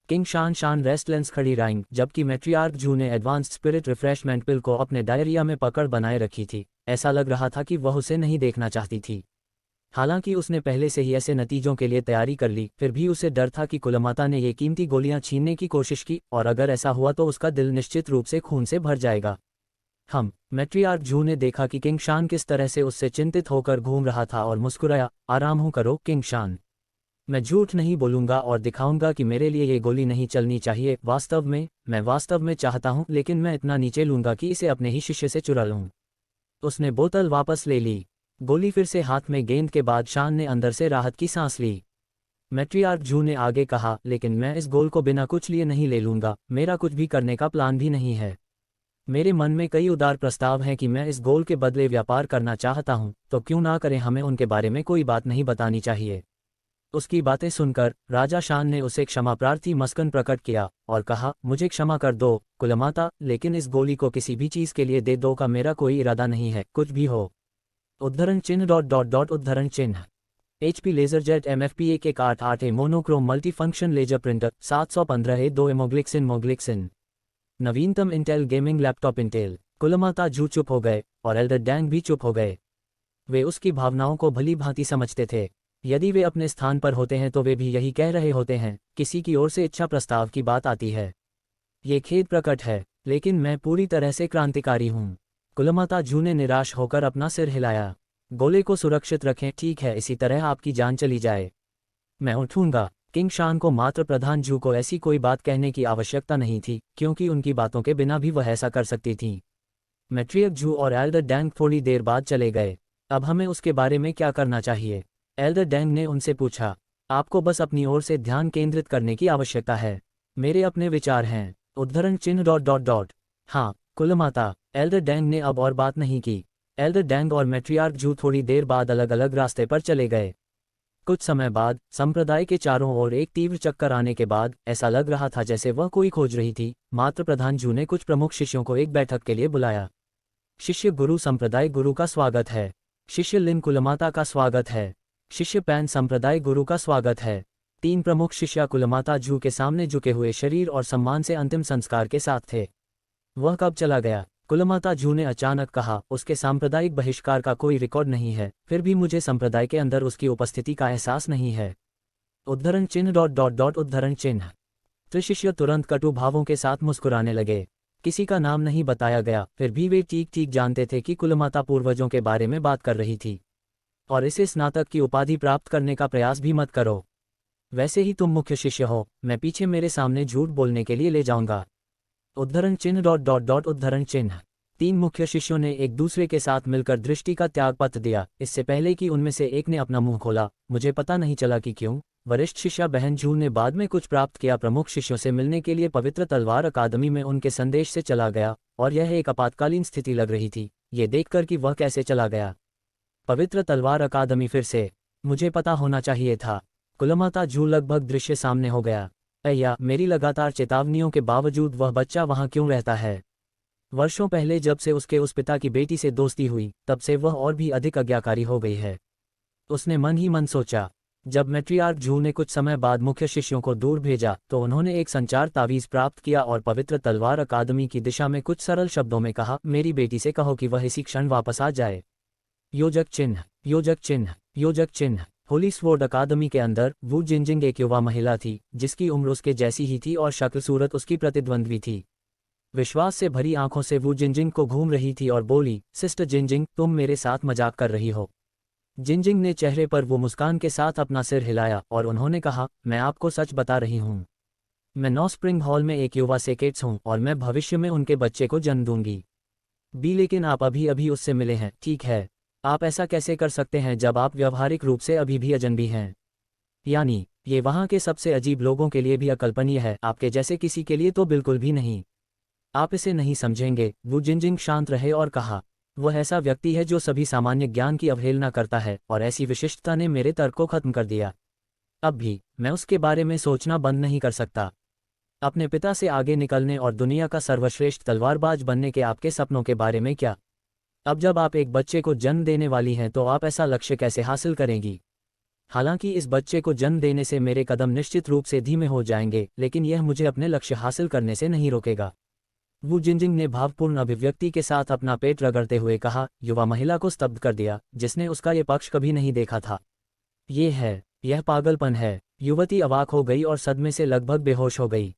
किंग शान रेस्टलेंस खड़ी रही, जबकि मैट्रियार्क जू ने एडवांस्ड स्पिरिट रिफ्रेशमेंट पिल को अपने डायरिया में पकड़ बनाए रखी थी। ऐसा लग रहा था कि वह उसे नहीं देखना चाहती थी। हालांकि उसने पहले से ही ऐसे नतीजों के लिए तैयारी कर ली, फिर भी उसे डर था कि कुलमाता ने ये कीमती गोलियां छीनने की कोशिश की, और अगर ऐसा हुआ तो उसका दिल निश्चित रूप से खून से भर जाएगा। मैट्रियार्क जू ने देखा कि किंग शान किस तरह से उससे चिंतित होकर घूम रहा था और मुस्कुराया। आराम हो करो किंग शान, मैं झूठ नहीं बोलूंगा और दिखाऊंगा कि मेरे लिए ये गोली नहीं चलनी चाहिए। मैं वास्तव में चाहता हूं, लेकिन मैं इतना नीचे लूंगा कि इसे अपने ही शिष्य से चुरा लूं। उसने बोतल वापस ले ली। गोली फिर से हाथ में गेंद के बाद शान ने अंदर से राहत की सांस ली। मैट्रियार्क जू ने आगे कहा, लेकिन मैं इस गोल को बिना कुछ लिए नहीं ले लूंगा। मेरा कुछ भी करने का प्लान भी नहीं है। मेरे मन में कई उदार प्रस्ताव हैं कि मैं इस गोल के बदले व्यापार करना चाहता हूं, तो क्यों ना करें। हमें उनके बारे में कोई बात नहीं बतानी चाहिए। उसकी बातें सुनकर राजा शान ने उसे क्षमा प्रार्थी मस्कन प्रकट किया और कहा, मुझे क्षमा कर दो कुलमाता, लेकिन इस गोली को किसी भी चीज के लिए दे दो का मेरा कोई इरादा नहीं है, कुछ भी हो। उद्धरण चिन्ह उद्धरण चिन्ह HP laserjet MFP 1188 monochrome multifunction laser printer 715 2 मोग्लिक्सिन नवीनतम इंटेल गेमिंग लैपटॉप इंटेल। कुलमाता जू चुप हो गए और एल्डर डैंग भी चुप हो गए। वे उसकी भावनाओं को भली भांति समझते थे। यदि वे अपने स्थान पर होते हैं तो वे भी यही कह रहे होते हैं, किसी की ओर से इच्छा प्रस्ताव की बात आती है। ये खेद प्रकट है, लेकिन मैं पूरी तरह से क्रांतिकारी हूँ। कुलमाता जू ने निराश होकर अपना सिर हिलाया। गोले को सुरक्षित रखें, ठीक है, इसी तरह आपकी जान चली जाए। मैं उठूंगा। किंग शान को मात्र प्रधान जू को ऐसी कोई बात कहने की आवश्यकता नहीं थी, क्योंकि उनकी बातों के बिना भी वह ऐसा कर सकती थी। मैट्रियक जू और एल्डर डैंग थोड़ी देर बाद चले गए। अब हमें उसके बारे में क्या करना चाहिए? एल्डर डैंग ने उनसे पूछा। आपको बस अपनी ओर से ध्यान केंद्रित करने की आवश्यकता है। मेरे अपने विचार हैं। उद्धरण चिन्ह हाँ कुलमाता। एल्डर डैंग ने अब और बात नहीं की। एल्डर डैंग और मैट्रियार्क जू थोड़ी देर बाद अलग अलग रास्ते पर चले गए। कुछ समय बाद संप्रदाय के चारों ओर एक तीव्र चक्कर आने के बाद ऐसा लग रहा था जैसे वह कोई खोज रही थी। मात्र प्रधान जू ने कुछ प्रमुख शिष्यों को एक बैठक के लिए बुलाया। शिष्य गुरु संप्रदाय गुरु का स्वागत है। शिष्य लिन कुलमाता का स्वागत है। शिष्य पैन संप्रदाय गुरु का स्वागत है। 3 प्रमुख शिष्य कुलमाता जू के सामने झुके हुए शरीर और सम्मान से अंतिम संस्कार के साथ थे। वह कब चला गया? कुलमाता जू ने अचानक कहा। उसके सांप्रदायिक बहिष्कार का कोई रिकॉर्ड नहीं है, फिर भी मुझे संप्रदाय के अंदर उसकी उपस्थिति का एहसास नहीं है। उद्धरण चिन्ह उद्धरण चिन्ह त्रिशिष्य तुरंत कटु भावों के साथ मुस्कुराने लगे। किसी का नाम नहीं बताया गया, फिर भी वे ठीक ठीक जानते थे कि कुलमाता पूर्वजों के बारे में बात कर रही थी। और इसे स्नातक की उपाधि प्राप्त करने का प्रयास भी मत करो। वैसे ही तुम मुख्य शिष्य हो, मैं पीछे मेरे सामने झूठ बोलने के लिए ले जाऊंगा। उद्धरण चिन्ह उद्धरण चिन्ह 3 मुख्य शिष्यों ने एक दूसरे के साथ मिलकर दृष्टि का त्यागपत्र दिया, इससे पहले कि उनमें से एक ने अपना मुंह खोला। मुझे पता नहीं चला कि क्यों। वरिष्ठ शिष्य बहन जू ने बाद में कुछ प्राप्त किया। प्रमुख शिष्यों से मिलने के लिए पवित्र तलवार अकादमी में उनके संदेश से चला गया, और यह एक आपातकालीन स्थिति लग रही थी, ये देखकर कि वह कैसे चला गया। पवित्र तलवार अकादमी फिर से? मुझे पता होना चाहिए था। कुलमाता जू लगभग दृश्य सामने हो गया। अय्या, मेरी लगातार चेतावनियों के बावजूद वह बच्चा वहां क्यों रहता है? वर्षों पहले जब से उसके उस पिता की बेटी से दोस्ती हुई, तब से वह और भी अधिक आज्ञाकारी हो गई है। उसने मन ही मन सोचा। जब मैट्रियार्क जू ने कुछ समय बाद मुख्य शिष्यों को दूर भेजा, तो उन्होंने एक संचार तावीज प्राप्त किया और पवित्र तलवार अकादमी की दिशा में कुछ सरल शब्दों में कहा, मेरी बेटी से कहो कि वह इसी क्षण वापस आ जाए। योजक चिन्ह योजक चिन्ह योजक चिन्ह होली स्वॉर्ड अकादमी के अंदर वू जिनजिंग एक युवा महिला थी, जिसकी उम्र उसके जैसी ही थी और शक्ल सूरत उसकी प्रतिद्वंद्वी थी। विश्वास से भरी आंखों से वू जिनजिंग को घूम रही थी और बोली, सिस्टर जिनजिंग, तुम मेरे साथ मजाक कर रही हो? जिनजिंग ने चेहरे पर वो मुस्कान के साथ अपना सिर हिलाया और उन्होंने कहा, मैं आपको सच बता रही हूँ। मैं नॉ स्प्रिंग हॉल में एक युवा सेकेट्स हूँ और मैं भविष्य में उनके बच्चे को जन्म दूंगी। लेकिन आप अभी अभी उससे मिले हैं, ठीक है? आप ऐसा कैसे कर सकते हैं जब आप व्यवहारिक रूप से अभी भी अजनबी हैं? यानी ये वहाँ के सबसे अजीब लोगों के लिए भी अकल्पनीय है, आपके जैसे किसी के लिए तो बिल्कुल भी नहीं। आप इसे नहीं समझेंगे। वू जिनजिंग शांत रहे और कहा, वह ऐसा व्यक्ति है जो सभी सामान्य ज्ञान की अवहेलना करता है, और ऐसी विशिष्टता ने मेरे तर्क को खत्म कर दिया। अब भी मैं उसके बारे में सोचना बंद नहीं कर सकता। अपने पिता से आगे निकलने और दुनिया का सर्वश्रेष्ठ तलवारबाज बनने के आपके सपनों के बारे में क्या? अब जब आप एक बच्चे को जन्म देने वाली हैं तो आप ऐसा लक्ष्य कैसे हासिल करेंगी? हालांकि इस बच्चे को जन्म देने से मेरे कदम निश्चित रूप से धीमे हो जाएंगे, लेकिन यह मुझे अपने लक्ष्य हासिल करने से नहीं रोकेगा। वू जिनजिंग ने भावपूर्ण अभिव्यक्ति के साथ अपना पेट रगड़ते हुए कहा। युवा महिला को स्तब्ध कर दिया, जिसने उसका ये पक्ष कभी नहीं देखा था। यह पागलपन है। युवती अवाक हो गई और सदमे से लगभग बेहोश हो गई।